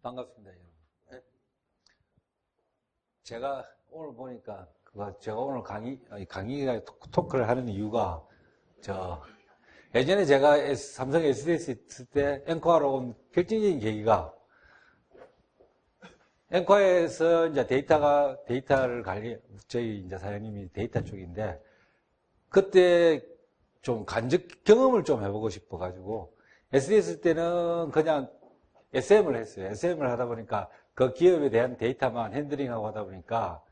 반갑습니다, 여러분. 제가 오늘 보니까, 제가 오늘 강의가 토크를 하는 이유가, 예전에 제가 삼성 SDS 있을 때 앵커하러 온 결정적인 계기가, 앵커에서 이제 데이터를 저희 이제 사장님이 데이터 쪽인데, 그때 좀 간접 경험을 좀 해보고 싶어가지고, SDS 있을 때는 그냥 SM을 했어요. SM을 하다 보니까 그 기업에 대한 데이터만 핸들링하고 하다 보니까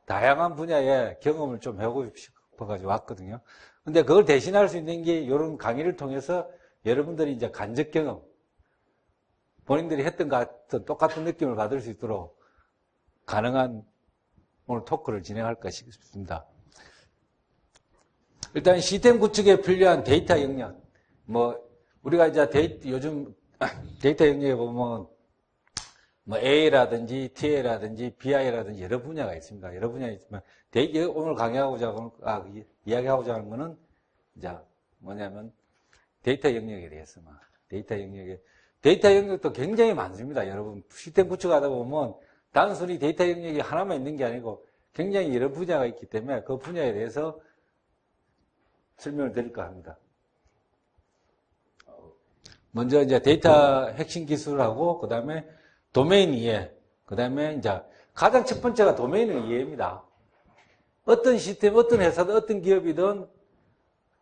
다양한 분야의 경험을 좀 해보고 싶어가지고 왔거든요. 근데 그걸 대신할 수 있는 게 이런 강의를 통해서 여러분들이 이제 간접 경험, 본인들이 했던 것 같은 똑같은 느낌을 받을 수 있도록 가능한 오늘 토크를 진행할까 싶습니다. 일단 시스템 구축에 필요한 데이터 영역, 우리가 이제 요즘 데이터 영역에 보면 A라든지 TA라든지 BI라든지 여러 분야가 있습니다. 여러 분야가 있지만 오늘 이야기하고자 하는 거는 이제 뭐냐면 데이터 영역에 대해서 데이터 영역도 굉장히 많습니다. 여러분 시스템 구축하다 보면 단순히 데이터 영역이 하나만 있는 게 아니고 굉장히 여러 분야가 있기 때문에 그 분야에 대해서 설명을 드릴까 합니다. 먼저 이제 데이터 핵심 기술하고, 그 다음에 도메인 이해, 그 다음에 이제 가장 첫 번째가 도메인의 이해입니다. 어떤 시스템, 어떤 회사든 어떤 기업이든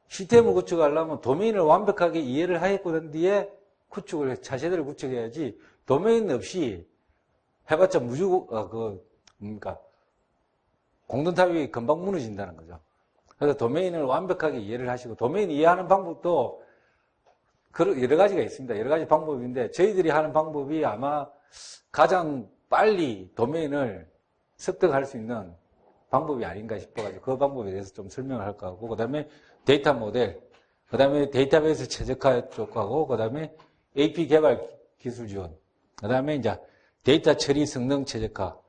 시스템을 구축하려면 도메인을 완벽하게 이해를 하였고 난 뒤에 차세대를 구축해야지 도메인 없이 해봤자 공든탑이 금방 무너진다는 거죠. 그래서 도메인을 완벽하게 이해를 하시고, 도메인 이해하는 방법도 여러 가지가 있습니다. 여러 가지 방법인데 저희들이 하는 방법이 아마 가장 빨리 도메인을 습득할 수 있는 방법이 아닌가 싶어가지고 그 방법에 대해서 좀 설명을 할까 하고, 그 다음에 데이터 모델, 그 다음에 데이터베이스 최적화 쪽하고, 그 다음에 AP 개발 기술 지원, 그 다음에 이제 데이터 처리 성능 최적화,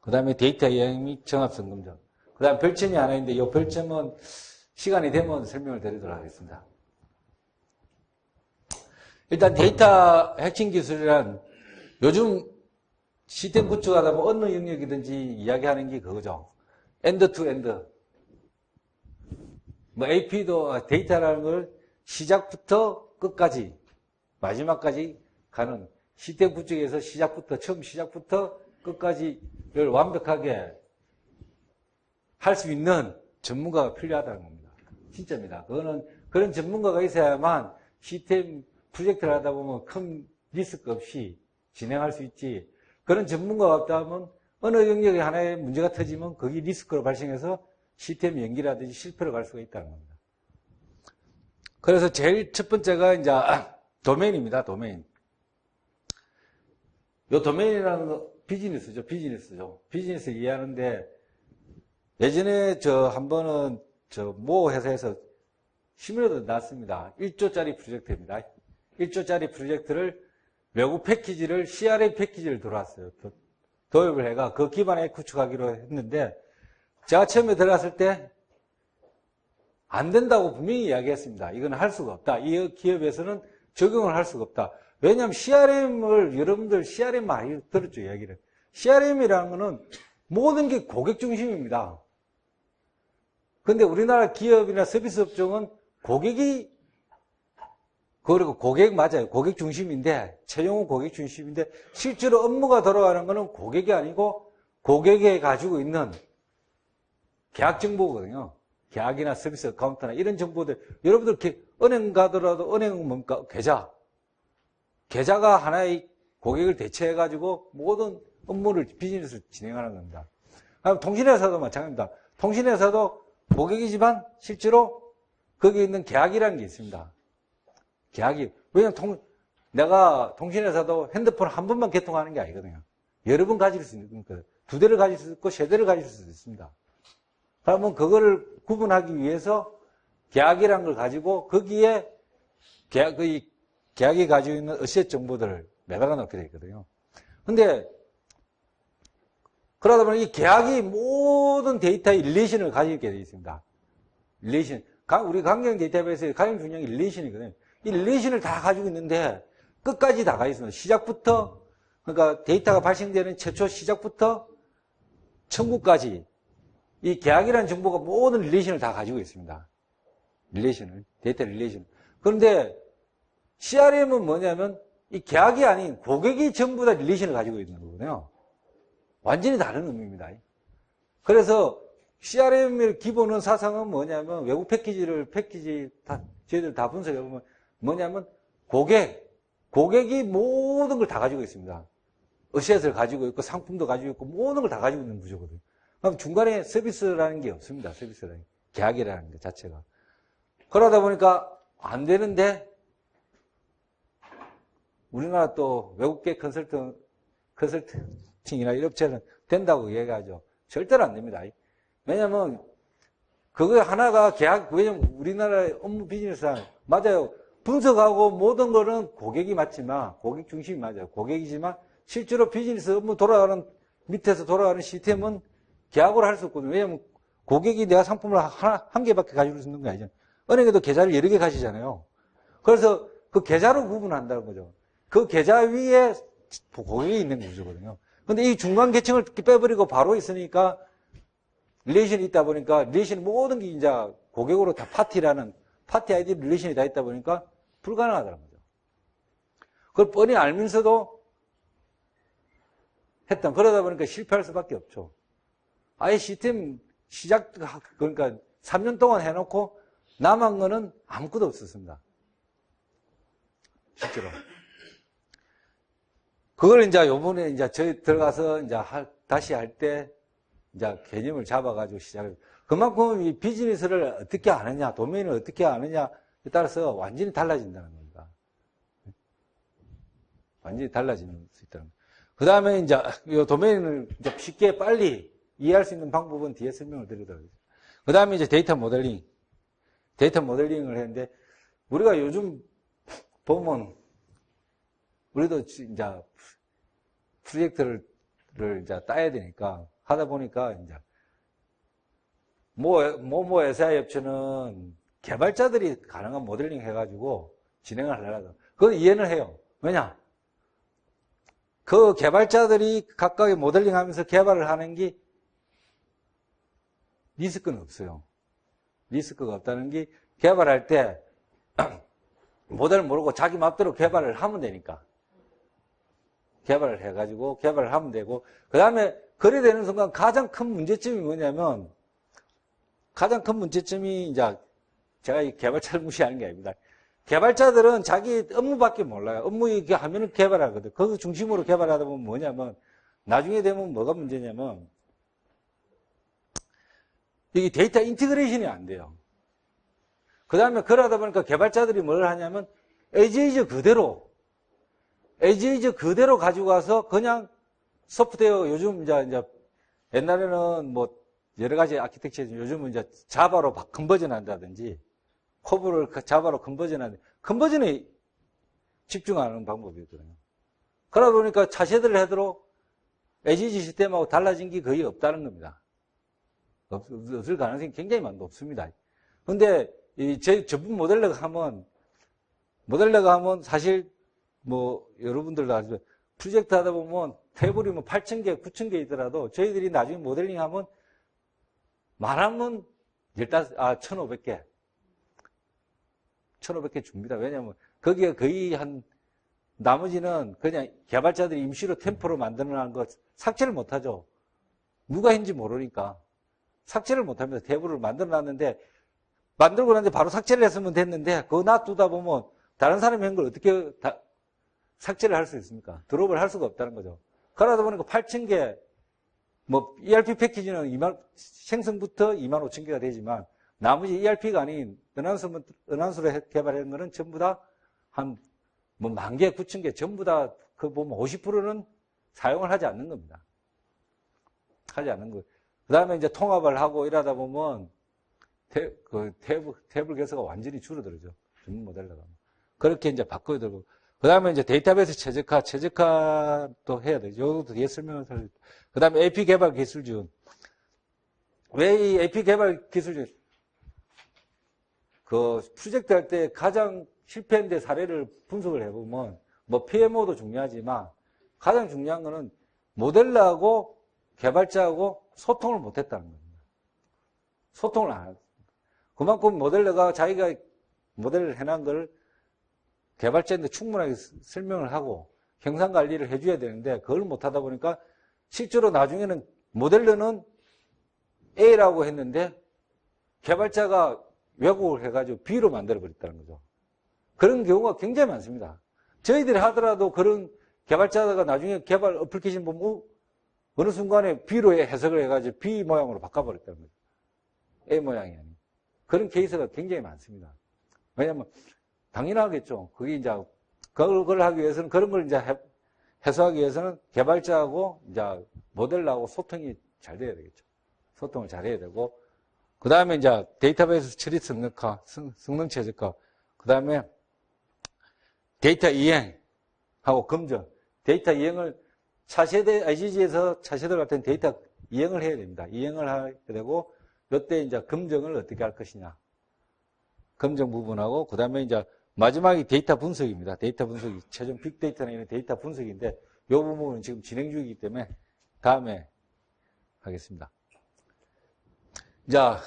그 다음에 데이터 이행 및 정합 점검점, 그 다음에 별점이 하나 있는데 이 별점은 시간이 되면 설명을 드리도록 하겠습니다. 일단 데이터 핵심 기술이란 요즘 시스템 구축하다 보면 어느 영역이든지 이야기하는 게 그거죠. 엔드 투 엔드. AP도 데이터라는 걸 시작부터 끝까지, 마지막까지 가는 시스템 구축에서 처음 시작부터 끝까지를 완벽하게 할 수 있는 전문가가 필요하다는 겁니다. 진짜입니다. 그런 전문가가 있어야만 시스템 프로젝트를 하다 보면 큰 리스크 없이 진행할 수 있지. 그런 전문가가 없다 하면 어느 영역에 하나의 문제가 터지면 거기 리스크로 발생해서 시스템 연기라든지 실패로 갈 수가 있다는 겁니다. 그래서 제일 첫 번째가 이제 도메인입니다. 도메인. 이 도메인이라는 거 비즈니스죠. 비즈니스 이해하는데 예전에 한 번은 모 회사에서 신문에도 났습니다. 1조짜리 프로젝트입니다. 1조짜리 프로젝트를 외국 패키지를 CRM 패키지를 들어왔어요. 도입을 해가 그 기반에 구축하기로 했는데 제가 처음에 들어갔을 때 안 된다고 분명히 이야기했습니다. 이건 할 수가 없다. 이 기업에서는 적용을 할 수가 없다. 왜냐하면 여러분들 CRM 많이 들었죠, 이야기를. CRM이라는 거는 모든 게 고객 중심입니다. 근데 우리나라 기업이나 서비스 업종은 그리고 고객 맞아요. 고객 중심인데, 채용은 고객 중심인데, 실제로 업무가 돌아가는 거는 고객이 아니고, 고객이 가지고 있는 계약 정보거든요. 계약이나 서비스 어카운트나 이런 정보들. 여러분들 은행 가더라도 은행은 뭡니까? 계좌가 하나의 고객을 대체해가지고 모든 업무를, 비즈니스를 진행하는 겁니다. 통신회사도 마찬가지입니다. 통신회사도 고객이지만 실제로 거기에 있는 계약이라는 게 있습니다. 계약이. 왜냐면 내가 통신회사도 핸드폰 한 번만 개통하는 게 아니거든요. 여러 번 가질 수 있는 거예요. 2대를 가질 수 있고 3대를 가질 수도 있습니다. 그러면 그거를 구분하기 위해서 계약이라는 걸 가지고 거기에 계약이 가지고 있는 어셋 정보들을 매달아 놓게 되어 있거든요. 근데 그러다 보니 이 계약이 모든 데이터의 릴레이션을 가지게 되어 있습니다. 릴레이션. 우리 강경 데이터베이스의 가장 중요한 게 릴레이션이거든요. 이 릴레이션을 다 가지고 있는데 끝까지 다 가 있습니다. 시작부터 그러니까 데이터가 발생되는 최초 시작부터 청구까지 이 계약이라는 정보가 모든 릴레이션을 다 가지고 있습니다. 릴레이션을, 데이터 릴레이션. 그런데 CRM은 뭐냐면 이 계약이 아닌 고객이 전부 다 릴레이션을 가지고 있는 거거든요. 완전히 다른 의미입니다. 그래서 CRM의 기본은 사상은 뭐냐면 외국 패키지 저희들 다 분석해보면 뭐냐면 고객이 모든 걸 다 가지고 있습니다. 어셋을 가지고 있고 상품도 가지고 있고 모든 걸 다 가지고 있는 구조거든요. 그럼 중간에 서비스라는 게 없습니다. 서비스라는 게. 계약이라는 것 자체가. 그러다 보니까 안 되는데 우리나라 또 외국계 컨설팅이나 이 업체는 된다고 얘기하죠. 절대로 안 됩니다. 왜냐면 그거 하나가 왜냐면 우리나라의 업무 비즈니스상 맞아요. 분석하고 모든 거는 고객이 맞지만 고객 중심이 맞아요. 고객이지만 실제로 비즈니스 업무 밑에서 돌아가는 시스템은 계약으로 할 수 없거든요. 왜냐면 고객이 내가 상품을 한 개밖에 가지고 있는 거 아니죠. 은행에도 계좌를 여러 개 가지잖아요. 그래서 그 계좌로 구분한다는 거죠. 그 계좌 위에 고객이 있는 구조거든요. 근데 이 중간 계층을 빼버리고 바로 있으니까 릴레이션이 있다 보니까 릴레이션 모든 게 이제 고객으로 다 파티 아이디 릴레이션이 다 있다 보니까 불가능하다는 거죠. 그걸 뻔히 알면서도 그러다 보니까 실패할 수밖에 없죠. 아예 시스템 그러니까 3년 동안 해놓고 남은 거는 아무것도 없었습니다. 실제로. 그걸 이제 요번에 이제 저희 들어가서 이제 다시 할 때 이제 개념을 잡아가지고 시작을. 그만큼 이 비즈니스를 어떻게 아느냐, 도메인을 어떻게 아느냐에 따라서 완전히 달라진다는 겁니다. 완전히 달라질 수 있다는 겁니다. 그 다음에 이제 이 도메인을 이제 쉽게 빨리 이해할 수 있는 방법은 뒤에 설명을 드리도록 하겠습니다. 그 다음에 이제 데이터 모델링을 했는데, 우리가 요즘 보면, 우리도 이제 프로젝트를 이제 따야 되니까, 하다 보니까 이제, SI 업체는 개발자들이 가능한 모델링 해가지고 진행을 하려고. 그건 이해는 해요. 왜냐? 그 개발자들이 각각의 모델링 하면서 개발을 하는 게 리스크는 없어요. 리스크가 없다는 게 개발할 때 모델을 모르고 자기 맘대로 개발을 하면 되니까. 개발을 해가지고 개발을 하면 되고, 그 다음에 그래 되는 순간 가장 큰 문제점이 뭐냐면, 가장 큰 문제점이 이제 제가 이 개발자를 무시하는 게 아닙니다. 개발자들은 자기 업무밖에 몰라요. 업무 이렇게 하면은 개발하거든. 그 중심으로 개발하다 보면 뭐냐면, 나중에 되면 뭐가 문제냐면, 이게 데이터 인티그레이션이 안 돼요. 그 다음에 그러다 보니까 개발자들이 뭘 하냐면, 에이즈 그대로 가지고 가서 그냥 소프트웨어 요즘 이제 옛날에는 뭐 여러 가지 아키텍처 요즘은 이제 자바로 컨버전 한다든지 코브를 자바로 컨버전에 집중하는 방법이거든요. 그러다 보니까 차세대를 해도 에이지 시스템하고 달라진 게 거의 없다는 겁니다. 없을 가능성이 굉장히 높습니다. 근데 전부 모델러가 하면 사실 뭐 여러분들도 아시죠. 프로젝트 하다 보면 테이블이 뭐 8,000개, 9,000개 있더라도 저희들이 나중에 모델링 하면 말하면 1,500개. 1,500개 줍니다. 왜냐면 거기에 거의 나머지는 그냥 개발자들이 임시로 템포로 만들어놓은 거 삭제를 못하죠. 누가 했는지 모르니까. 삭제를 못합니다. 테이블을 만들어놨는데 만들고 났는데 바로 삭제를 했으면 됐는데 그거 놔두다 보면 다른 사람이 한 걸 어떻게 삭제를 할 수 있습니까? 드롭을 할 수가 없다는 거죠. 그러다 보니까 8,000개, 뭐, ERP 패키지는 생성부터 25,000개가 되지만, 나머지 ERP가 아닌, 은환수로 개발한 거는 전부 다 뭐, 10,000개, 9,000개, 전부 다, 보면 50%는 사용을 하지 않는 겁니다. 하지 않는 거. 그 다음에 이제 통합을 하고 이러다 보면, 테이블 개수가 완전히 줄어들죠. 전문 모델로가. 그렇게 이제 바꿔야 되고. 그 다음에 이제 데이터베이스 최적화도 해야 되죠. 이것도 뒤에 설명을 드릴. 그 다음에 AP 개발 기술준. 왜 이 AP 개발 기술준? 프로젝트 할 때 가장 실패한 데 사례를 분석을 해보면, 뭐 PMO도 중요하지만, 가장 중요한 거는 모델러하고 개발자하고 소통을 못했다는 겁니다. 소통을 안 했습니다. 그만큼 모델러가 자기가 모델을 해놓은 걸 개발자한테 충분하게 설명을 하고 형상 관리를 해줘야 되는데 그걸 못하다 보니까 실제로 나중에는 모델러는 A라고 했는데 개발자가 왜곡을 해가지고 B로 만들어버렸다는 거죠. 그런 경우가 굉장히 많습니다. 저희들이 하더라도 그런 개발자가 나중에 개발 어플리케이션 보면 어느 순간에 B로 해석을 해가지고 B 모양으로 바꿔버렸다는 거죠. A 모양이 아니고. 그런 케이스가 굉장히 많습니다. 왜냐면 당연하겠죠. 그게 이제 그걸 하기 위해서는 그런 걸 이제 해소하기 위해서는 개발자하고 이제 모델하고 소통이 잘 돼야 되겠죠. 소통을 잘 해야 되고 그 다음에 이제 데이터베이스 처리 성능화, 성능 최적화, 그 다음에 데이터 이행하고 검증, 데이터 이행을 차세대 IGG에서 차세대 같은 데이터 이행을 해야 됩니다. 이행을 해야 되고 이때 이제 검증을 어떻게 할 것이냐. 검증 부분하고 그 다음에 이제 마지막이 데이터 분석입니다. 데이터 분석이 최종 빅데이터나 이런 데이터 분석인데 이 부분은 지금 진행 중이기 때문에 다음에 하겠습니다. 자,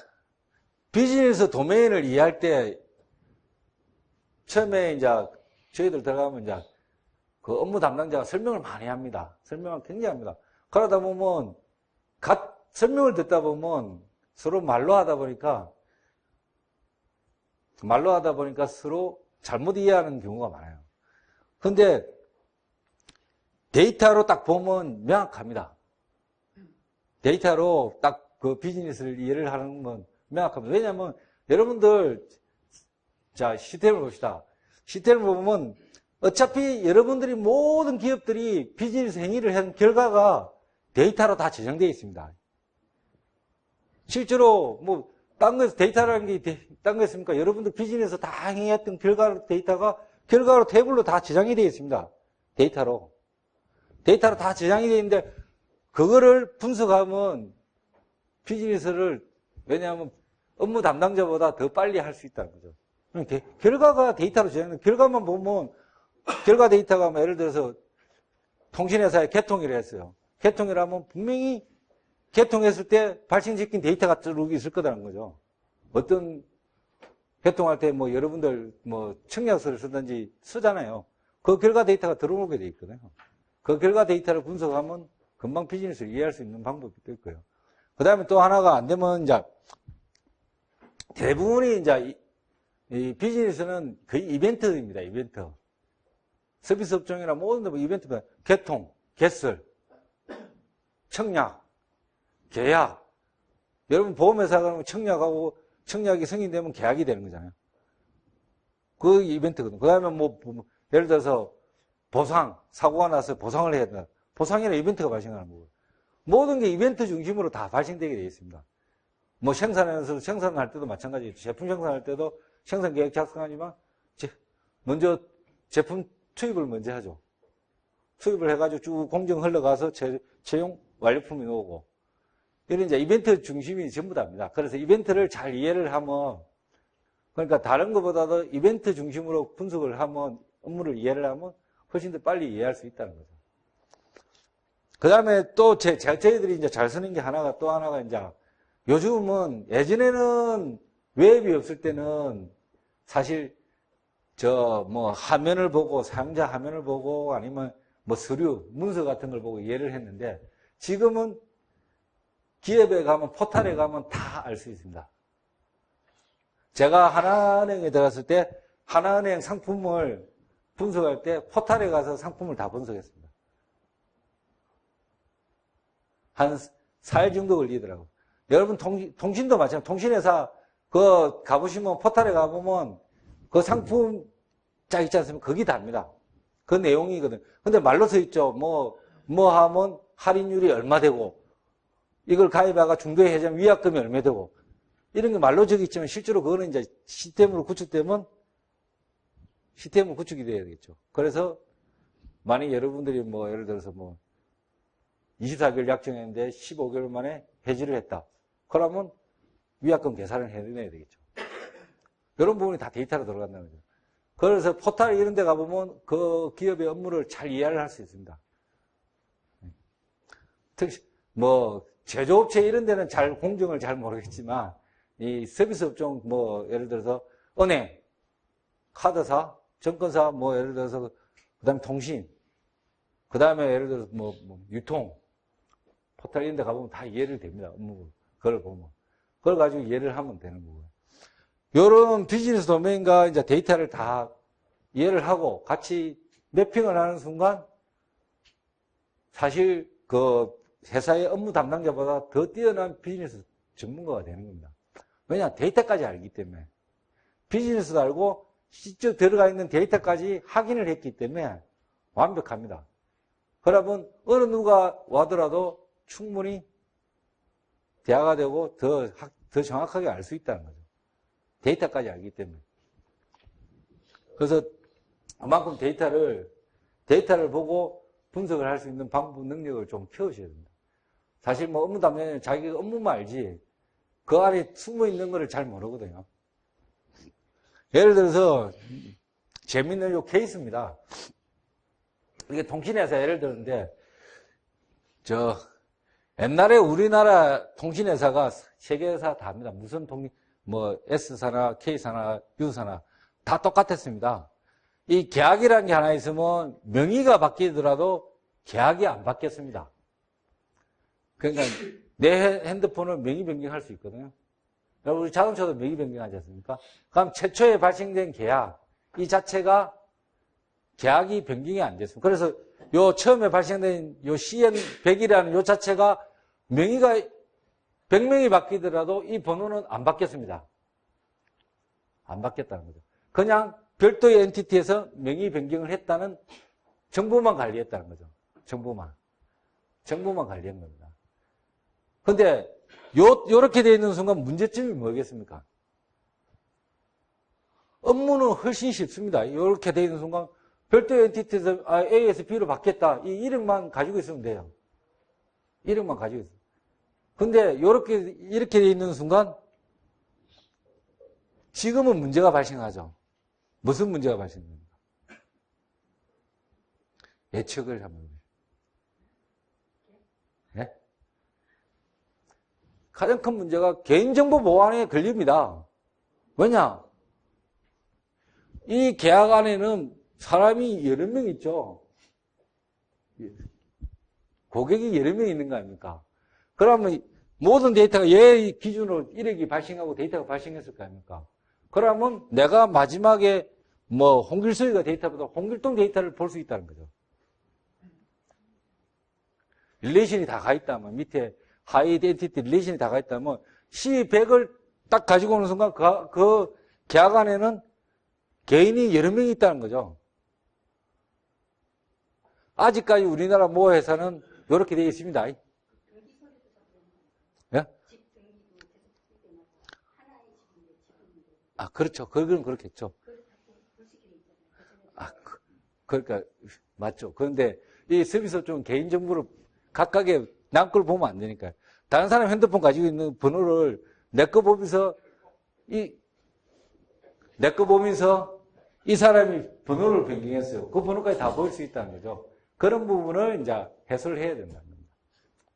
비즈니스 도메인을 이해할 때 처음에 이제 저희들 들어가면 이제 그 업무 담당자가 설명을 많이 합니다. 설명을 굉장히 합니다. 그러다 보면 설명을 듣다 보면 서로 말로 하다 보니까 서로 잘못 이해하는 경우가 많아요. 근데 데이터로 딱 보면 명확합니다. 데이터로 딱 그 비즈니스를 이해를 하는 건 명확합니다. 왜냐하면 여러분들 자 시스템을 봅시다. 시스템을 보면 어차피 여러분들이 모든 기업들이 비즈니스 행위를 한 결과가 데이터로 다 저장되어 있습니다. 실제로 뭐 딴 거에서 데이터라는 게 딴 거 있습니까? 여러분들 비즈니스 다 행했던 데이터가 결과로 테이블로 다 저장이 되어 있습니다. 데이터로 다 저장이 되어 있는데 그거를 분석하면 비즈니스를 왜냐하면 업무 담당자보다 더 빨리 할 수 있다는 거죠. 결과가 데이터로 저장된 결과만 보면 결과 데이터가 뭐 예를 들어서 통신회사에 개통을 했어요. 개통이라면 분명히 개통했을 때 발생시킨 데이터가 쭉 있을 거라는 거죠. 어떤 개통할 때 뭐 여러분들 뭐 청약서를 쓰든지 쓰잖아요. 그 결과 데이터가 들어오게 돼 있거든요. 그 결과 데이터를 분석하면 금방 비즈니스를 이해할 수 있는 방법이 될 거예요. 그 다음에 또 하나가 안 되면 이제 대부분이 이제 이 비즈니스는 거의 이벤트입니다. 이벤트. 서비스 업종이나 모든 데 이벤트입니다. 개통, 개설, 청약, 계약. 여러분 보험회사 가면 청약하고 청약이 승인되면 계약이 되는 거잖아요. 그 이벤트거든요. 그 다음에 뭐 예를 들어서 보상, 사고가 나서 보상을 해야 된다. 보상이나 이벤트가 발생하는 거고. 모든 게 이벤트 중심으로 다 발생되게 되어 있습니다. 뭐 생산해서 생산할 때도 마찬가지겠죠. 제품 생산할 때도 생산 계획 작성하지만 먼저 제품 투입을 먼저 하죠. 투입을 해가지고 쭉 공정 흘러가서 채용 완료품이 나오고 이런 이제 이벤트 중심이 전부 다입니다. 그래서 이벤트를 잘 이해를 하면 그러니까 다른 것보다도 이벤트 중심으로 분석을 하면 업무를 이해를 하면 훨씬 더 빨리 이해할 수 있다는 거죠. 그 다음에 또 저희들이 이제 잘 쓰는 게 또 하나가 이제 요즘은 예전에는 웹이 없을 때는 사실 뭐 화면을 보고 사용자 화면을 보고 아니면 뭐 서류, 문서 같은 걸 보고 이해를 했는데 지금은 기업에 가면 포털에 가면 다 알 수 있습니다. 제가 하나은행에 들어갔을 때 하나은행 상품을 분석할 때 포털에 가서 상품을 다 분석했습니다. 한 4일 정도 걸리더라고요. 여러분 통신도 마찬가지예요. 통신회사 가보시면 포털에 가보면 그 상품 짝 있지 않습니까? 거기 답니다. 그 내용이거든. 근데 말로 써 있죠. 뭐 하면 할인율이 얼마 되고 이걸 가입하가 중도에 해지하면 위약금이 얼마 되고 이런 게 말로 적혀 있지만 실제로 그거는 이제 시스템으로 구축되면 시스템으로 구축이 돼야 되겠죠. 그래서 만약 여러분들이 뭐 예를 들어서 뭐 24개월 약정했는데 15개월 만에 해지를 했다. 그러면 위약금 계산을 해내야 되겠죠. 이런 부분이 다 데이터로 들어간다는 거죠. 그래서 포털 이런 데 가보면 그 기업의 업무를 잘 이해를 할 수 있습니다. 제조업체 이런 데는 공정을 잘 모르겠지만, 이 서비스 업종, 예를 들어서, 은행, 카드사, 증권사, 예를 들어서, 그 다음에 통신, 그 다음에 예를 들어서, 유통, 포털 이런 데 가보면 다 이해를 됩니다. 그걸 보면. 그걸 가지고 이해를 하면 되는 거고요. 요런 비즈니스 도메인과 이제 데이터를 다 이해를 하고 같이 매핑을 하는 순간, 사실 그 회사의 업무 담당자보다 더 뛰어난 비즈니스 전문가가 되는 겁니다. 왜냐? 데이터까지 알기 때문에. 비즈니스도 알고 실제 들어가 있는 데이터까지 확인을 했기 때문에 완벽합니다. 그러면 어느 누가 와더라도 충분히 대화가 되고 더 정확하게 알 수 있다는 거죠. 데이터까지 알기 때문에. 그래서 그만큼 데이터를 보고 분석을 할 수 있는 방법 능력을 좀 키우셔야 됩니다. 사실 업무 담당자는 자기가 업무만 알지 그 안에 숨어 있는 거를 잘 모르거든요. 예를 들어서 재밌는 요 케이스입니다. 이게 통신회사 예를 들었는데 옛날에 우리나라 통신회사가 세계회사 다 합니다. 무슨 S사나 K사나 U사나 다 똑같았습니다. 이 계약이라는 게 하나 있으면 명의가 바뀌더라도 계약이 안 바뀌었습니다. 그러니까 내 핸드폰을 명의 변경할 수 있거든요. 우리 자동차도 명의 변경하지 않습니까? 그럼 최초에 발생된 계약, 이 자체가 계약이 변경이 안 됐습니다. 그래서 요 처음에 발생된 요 CN100이라는 요 자체가 명의가 100명이 바뀌더라도 이 번호는 안 바뀌었습니다. 안 바뀌었다는 거죠. 그냥 별도의 엔티티에서 명의 변경을 했다는 정보만 관리했다는 거죠. 정보만 관리한 겁니다. 근데 요렇게 되어 있는 순간 문제점이 뭐겠습니까? 업무는 훨씬 쉽습니다. 요렇게 되어 있는 순간 별도의 엔티티에서 A에서 B로 바뀌었다. 이 이름만 가지고 있으면 돼요. 이름만 가지고 있어요. 근데 이렇게 되어 있는 순간 지금은 문제가 발생하죠. 무슨 문제가 발생합니까? 예측을 하면. 네? 가장 큰 문제가 개인정보 보안에 걸립니다. 왜냐? 이 계약 안에는 사람이 여러 명 있죠. 고객이 여러 명 있는 거 아닙니까? 그러면 모든 데이터가 얘 기준으로 1억이 발생하고 데이터가 발생했을 거 아닙니까? 그러면 내가 마지막에 홍길소이가 데이터보다 홍길동 데이터를 볼 수 있다는 거죠. 릴레이션이 다 가 있다면, 밑에 하이 엔티티 릴레이션이 다 가 있다면, C100을 딱 가지고 오는 순간 그 계약 안에는 개인이 여러 명이 있다는 거죠. 아직까지 우리나라 모 회사는 이렇게 되어 있습니다. 예? 그렇죠. 그건 그렇겠죠. 그러니까, 맞죠. 그런데 이 서비스 업종은 개인정보를 각각의 남걸 보면 안 되니까요. 다른 사람 핸드폰 가지고 있는 번호를 내 거 보면서 이 사람이 번호를 변경했어요. 그 번호까지 다 볼 수 있다는 거죠. 그런 부분을 이제 해소를 해야 된다는 겁니다.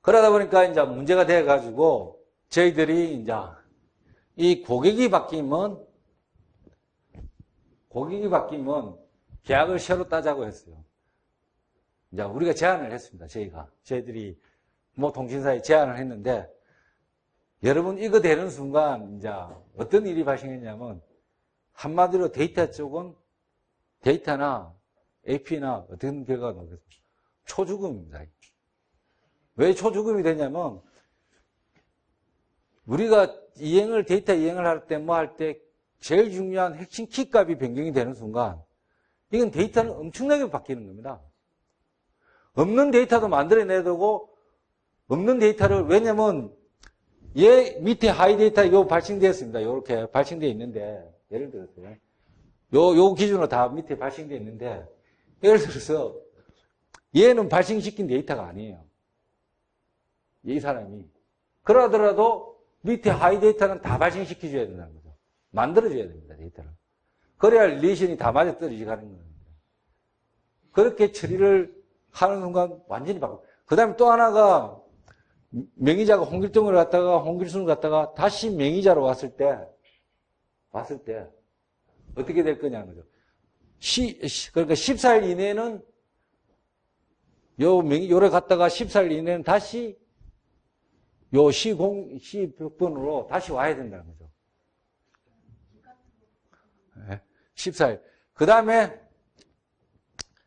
그러다 보니까 이제 문제가 돼가지고 저희들이 이제 이 고객이 바뀌면 계약을 새로 따자고 했어요. 이제 우리가 제안을 했습니다. 저희들이 통신사에 제안을 했는데, 여러분 이거 되는 순간 이제 어떤 일이 발생했냐면, 한마디로 데이터 쪽은 데이터나 AP나 어떤 결과가 나오겠습니까? 초죽음입니다. 왜 초죽음이 되냐면, 우리가 데이터 이행을 할 때 제일 중요한 핵심 키값이 변경이 되는 순간, 이건 데이터는 엄청나게 바뀌는 겁니다. 없는 데이터도 만들어내야 되고, 없는 데이터를, 왜냐면, 얘 밑에 하이 데이터 이거 발생되었습니다. 이렇게 발생되어 있는데, 예를 들어서요. 요 기준으로 다 밑에 발생되어 있는데, 예를 들어서, 얘는 발생시킨 데이터가 아니에요. 이 사람이. 그러더라도 밑에 하이 데이터는 다 발생시켜줘야 된다는 거죠. 만들어줘야 됩니다, 데이터를. 그래야 릴레이션이 다 맞아떨어지게 가는 겁니다. 그렇게 처리를 하는 순간 완전히 바꿔. 그 다음에 또 하나가 명의자가 홍길동을 갖다가, 홍길순을 갖다가 다시 명의자로 왔을 때, 어떻게 될 거냐는 거죠. 그러니까 14일 이내는, 요래 갔다가 14일 이내는 다시, 시백번으로 다시 와야 된다는 거죠. 네, 14일. 그 다음에,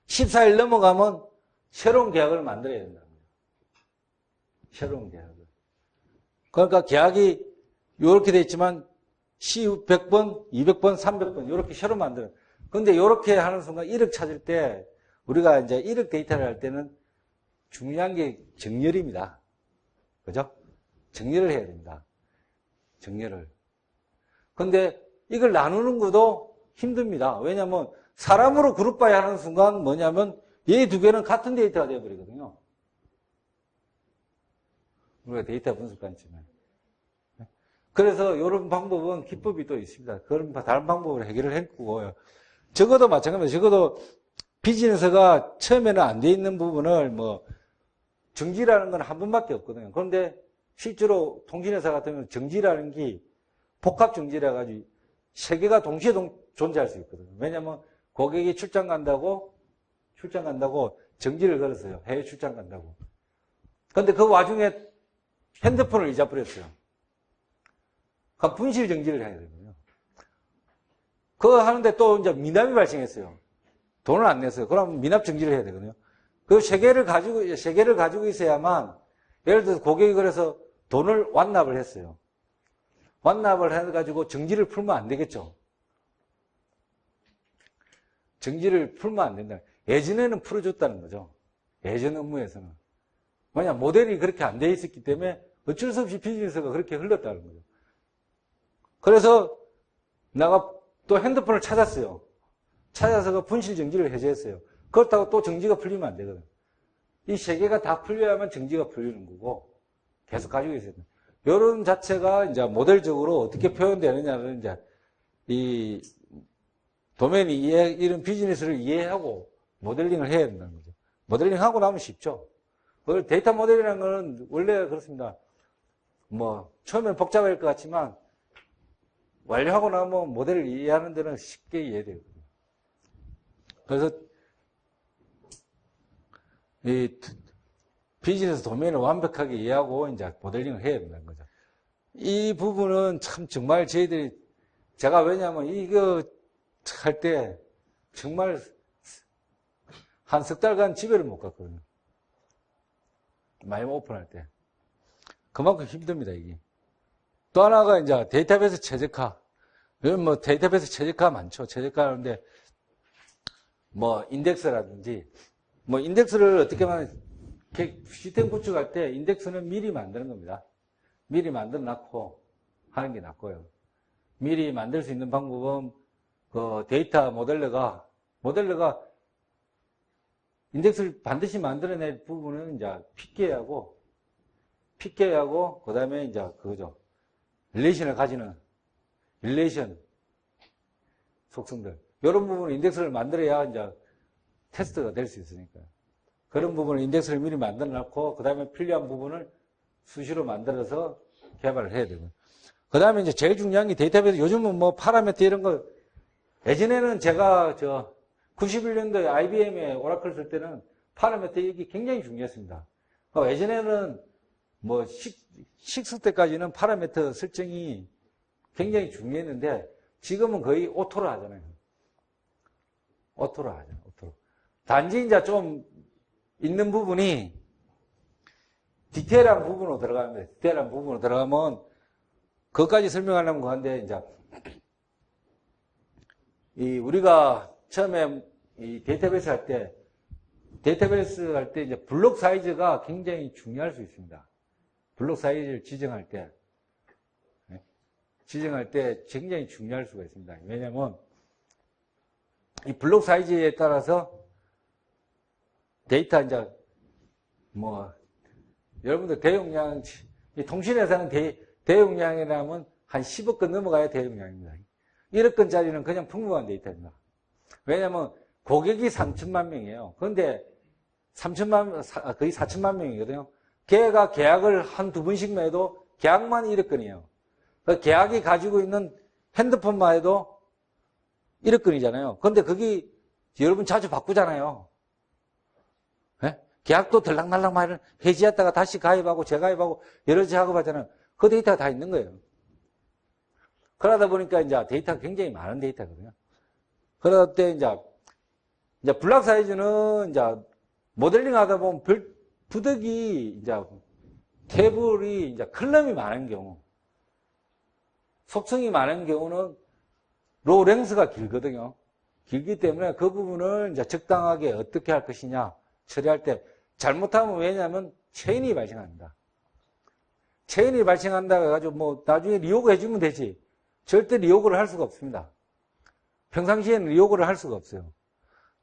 14일 넘어가면 새로운 계약을 만들어야 된다는 거죠. 새로운 계약을. 그러니까 계약이 이렇게 돼 있지만 시 100번, 200번, 300번 이렇게 새로 만들어요. 근데 이렇게 하는 순간 1억 찾을 때 우리가 이제 1억 데이터를 할 때는 중요한 게 정렬입니다. 그죠? 정렬을 해야 됩니다. 정렬을. 근데 이걸 나누는 것도 힘듭니다. 왜냐하면 사람으로 그룹바이 하는 순간 뭐냐면 얘 두 개는 같은 데이터가 되어버리거든요. 우리가 데이터 분석관쯤에. 그래서 이런 방법은 기법이 또 있습니다. 그런 다른 방법으로 해결을 했고요. 적어도 마찬가지입니다. 적어도 비즈니스가 처음에는 안 돼 있는 부분을 정지라는 건 한 번밖에 없거든요. 그런데 실제로 통신회사 같은 경우는 정지라는 게 복합 정지라 가지고 세 개가 동시에 존재할 수 있거든요. 왜냐하면 고객이 출장 간다고 정지를 걸었어요. 해외 출장 간다고. 그런데 그 와중에 핸드폰을 잊어버렸어요. 그럼 분실 정지를 해야 되거든요. 그거 하는데 또 이제 미납이 발생했어요. 돈을 안 냈어요. 그럼 미납 정지를 해야 되거든요. 그 세 개를 가지고 있어야만, 예를 들어서 고객이 그래서 돈을 완납을 했어요. 완납을 해가지고 정지를 풀면 안 되겠죠. 정지를 풀면 안 된다. 예전에는 풀어줬다는 거죠. 예전 업무에서는. 왜냐, 모델이 그렇게 안 돼 있었기 때문에 어쩔 수 없이 비즈니스가 그렇게 흘렀다는 거죠. 그래서 내가 또 핸드폰을 찾았어요. 찾아서 그 분실 정지를 해제했어요. 그렇다고 또 정지가 풀리면 안 되거든. 이 세 개가 다 풀려야만 정지가 풀리는 거고, 계속 가지고 있어야 돼. 이런 자체가 이제 모델적으로 어떻게 표현되느냐는 이제 이 도메인이 이런 비즈니스를 이해하고 모델링을 해야 된다는 거죠. 모델링하고 나면 쉽죠. 데이터 모델이라는 거는 원래 그렇습니다. 처음엔 복잡할 것 같지만, 완료하고 나면 모델을 이해하는 데는 쉽게 이해되거든요. 그래서, 이 비즈니스 도메인을 완벽하게 이해하고 이제 모델링을 해야 된다는 거죠. 이 부분은 참 정말 제가 왜냐하면 이거 할 때 정말 한 석 달간 집에를 못 갔거든요. 마이너 오픈할 때. 그만큼 힘듭니다, 이게. 또 하나가 이제 데이터베이스 최적화. 요즘 데이터베이스 최적화 많죠. 최적화 하는데, 인덱스라든지, 인덱스를 어떻게 하면, 시스템 구축할 때 인덱스는 미리 만드는 겁니다. 미리 만들어 놨고 하는 게 낫고요. 미리 만들 수 있는 방법은 그 데이터 모델러가 인덱스를 반드시 만들어낼 부분은 이제 픽계하고 그 다음에 이제 그거죠. 릴레이션을 가지는 릴레이션 속성들. 이런 부분은 인덱스를 만들어야 이제 테스트가 될 수 있으니까요. 그런 부분을 인덱스를 미리 만들어 놨고, 그 다음에 필요한 부분을 수시로 만들어서 개발을 해야 되고요. 그 다음에 이제 제일 중요한 게 데이터베이스, 요즘은 파라미터 이런 거, 예전에는 제가 91년도에 IBM에 오라클 쓸 때는 파라미터 이게 굉장히 중요했습니다. 예전에는 식스 때까지는 파라미터 설정이 굉장히 중요했는데, 지금은 거의 오토로 하잖아요. 오토로. 단지 이제 좀 있는 부분이 디테일한 부분으로 들어가는데, 디테일한 부분으로 들어가면, 그것까지 설명하려면 그런데, 이제, 우리가 처음에 이 데이터베이스 할 때 이제 블록 사이즈가 굉장히 중요할 수 있습니다. 블록 사이즈를 지정할 때 굉장히 중요할 수가 있습니다. 왜냐면, 이 블록 사이즈에 따라서 데이터 이제 여러분들 대용량 통신회사는 대용량이라면 한 10억 건 넘어가야 대용량입니다. 1억 건짜리는 그냥 풍부한 데이터입니다. 왜냐하면 고객이 3천만 명이에요. 그런데 거의 4천만 명이거든요. 걔가 계약을 한 두 번씩만 해도 계약만 1억 건이에요. 그 계약이 가지고 있는 핸드폰만 해도 1억 건이잖아요. 그런데 거기 여러분 자주 바꾸잖아요. 네? 계약도 들락날락 많이 해지했다가 다시 가입하고 재가입하고 여러 작업하잖아요. 그 데이터가 다 있는 거예요. 그러다 보니까 이제 데이터가 굉장히 많은 데이터거든요. 그럴 때 이제 블락 사이즈는 이제 모델링 하다 보면 부득이 이제 테이블이 이제 컬럼이 많은 경우, 속성이 많은 경우는 로우 랭스가 길거든요. 길기 때문에 그 부분을 이제 적당하게 어떻게 할 것이냐 처리할 때 잘못하면 왜냐하면 체인이 발생합니다. 체인이 발생한다고 해가지고 뭐 나중에 리오그 해주면 되지. 절대 리오그를 할 수가 없습니다. 평상시에는 리오그를 할 수가 없어요.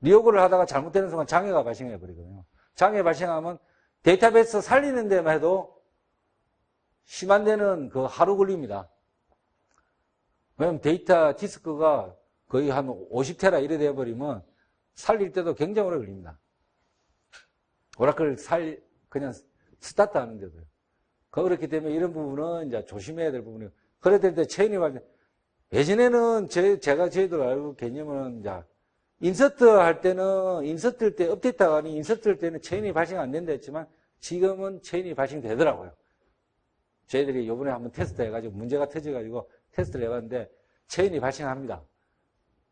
리오그를 하다가 잘못되는 순간 장애가 발생해 버리거든요. 장애 발생하면 데이터베이스 살리는 데만 해도 심한 데는 그 하루 걸립니다. 왜냐면 데이터 디스크가 거의 한 50테라 이래 돼버리면 살릴 때도 굉장히 오래 걸립니다. 오라클 그냥 스타트 하는데도요. 그렇기 때문에 이런 부분은 이제 조심해야 될 부분이에요. 그럴 때 체인이 발생, 예전에는 제가 저희들 알고 개념은 이제 인서트 할 때는 인서트 때 업데이트가 아닌 인서트 할 때는 체인이 발생 안 된다 했지만 지금은 체인이 발생되더라고요. 저희들이 이번에 한번 테스트 해가지고 문제가 터져가지고 테스트를 해봤는데 체인이 발생합니다.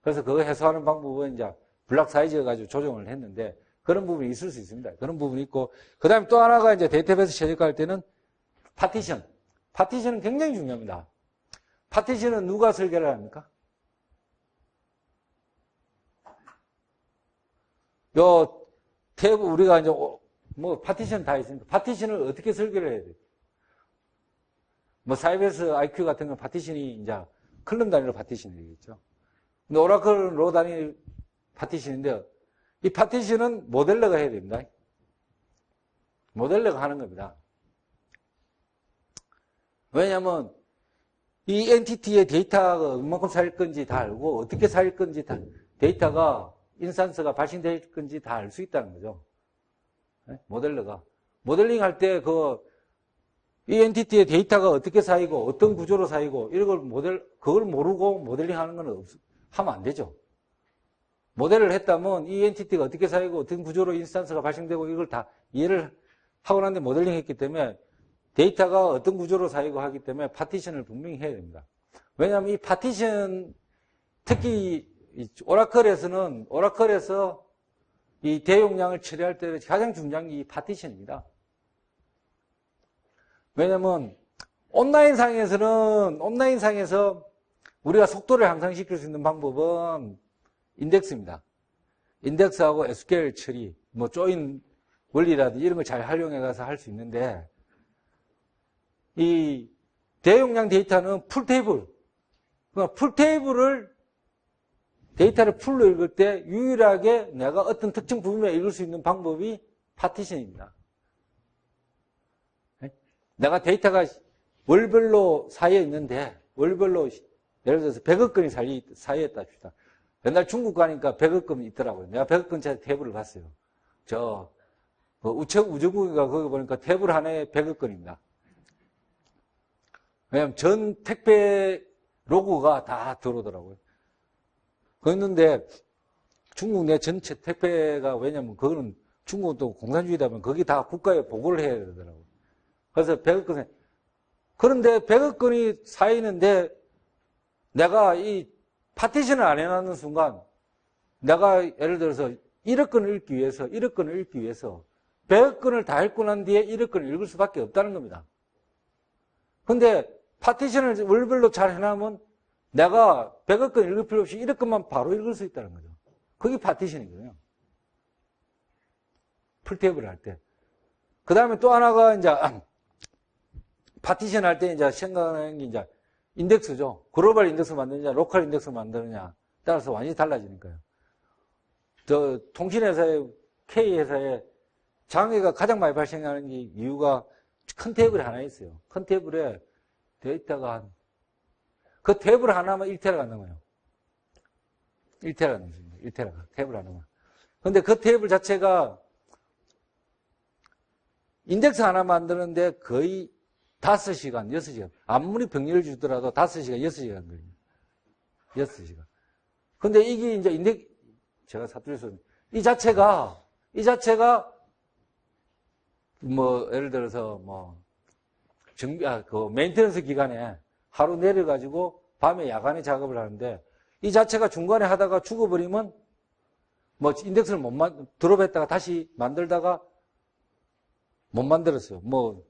그래서 그거 해소하는 방법은 이제 블락 사이즈 가지고 조정을 했는데 그런 부분이 있을 수 있습니다. 그런 부분이 있고 그 다음에 또 하나가 이제 데이터베이스 최적화할 때는 파티션. 파티션은 굉장히 중요합니다. 파티션은 누가 설계를 합니까? 요 탭 우리가 이제 뭐 파티션 다 있으니까 파티션을 어떻게 설계를 해야 돼요? 뭐 사이버스 IQ 같은 건 파티션이 이제 클럼 단위로 파티션이 되겠죠. 근데 오라클 로 단위 파티션인데요. 이 파티션은 모델러가 해야 됩니다. 모델러가 하는 겁니다. 왜냐하면 이 엔티티의 데이터가 얼마큼 쌓일 건지 다 알고 어떻게 쌓일 건지 다 데이터가 인스턴스가 발생될 건지 다 알 수 있다는 거죠. 네? 모델러가. 모델링 할 때 이 엔티티의 데이터가 어떻게 쌓이고 어떤 구조로 쌓이고 이런 걸 그걸 모르고 모델링 하는 건 하면 안 되죠. 모델을 했다면 이 엔티티가 어떻게 쌓이고 어떤 구조로 인스턴스가 발생되고 이걸 다 이해를 하고 난데 모델링 했기 때문에 데이터가 어떤 구조로 쌓이고 하기 때문에 파티션을 분명히 해야 됩니다. 왜냐하면 이 파티션, 특히 오라클에서 이 대용량을 처리할 때 가장 중요한 게 이 파티션입니다. 왜냐하면 온라인상에서 우리가 속도를 향상시킬 수 있는 방법은 인덱스입니다. 인덱스하고 SQL 처리, 뭐 조인 원리라든지 이런 걸 잘 활용해 가서 할 수 있는데 이 대용량 데이터는 풀테이블, 그러니까 풀테이블을 데이터를 풀로 읽을 때 유일하게 내가 어떤 특정 부분에 읽을 수 있는 방법이 파티션입니다. 내가 데이터가 월별로 쌓여 있는데 월별로 예를 들어서 100억 건이 쌓여 있다 합시다. 옛날 중국 가니까 100억 건이 있더라고요. 내가 100억 건짜리 테이블을 봤어요. 우주국인가 거기 보니까 테이블 하나에 100억 건입니다. 왜냐면 전 택배 로고가 다 들어오더라고요. 그랬는데 중국 내 전체 택배가 왜냐면 그거는 중국은 또 공산주의다 보면 거기 다 국가에 보고를 해야 되더라고요. 그래서 100억 건. 그런데 100억 건이 쌓이는데 내가 이 파티션을 안 해놨는 순간 내가 예를 들어서 1억 건을 읽기 위해서 100억 건을 다 읽고 난 뒤에 1억 건을 읽을 수밖에 없다는 겁니다. 근데 파티션을 월별로 잘 해놓으면 내가 100억 건 읽을 필요 없이 1억 건만 바로 읽을 수 있다는 거죠. 그게 파티션이거든요. 풀테이블을 할 때. 그 다음에 또 하나가 이제 파티션 할 때 이제 생각하는 게 이제 인덱스죠. 글로벌 인덱스 만드느냐, 로컬 인덱스 만드느냐 따라서 완전히 달라지니까요. 통신회사의 K회사에 장애가 가장 많이 발생하는 이유가 큰 테이블이 하나 있어요. 큰 테이블에 데이터가 그 테이블 하나만 1테라가 넘어요. 1테라가 넘습니다. 1테라가 테이블 하나만. 근데 그 테이블 자체가 인덱스 하나 만드는데 거의 5시간, 6시간. 아무리 병렬을 주더라도 5시간, 6시간 걸립니다. 6시간. 근데 이게 이제 제가 사투리에서, 이 자체가, 뭐, 예를 들어서, 뭐, 그 메인테넌스 기간에 하루 내려가지고 밤에 야간에 작업을 하는데, 이 자체가 중간에 하다가 죽어버리면, 뭐, 인덱스를 드롭했다가 다시 만들다가 못 만들었어요. 뭐,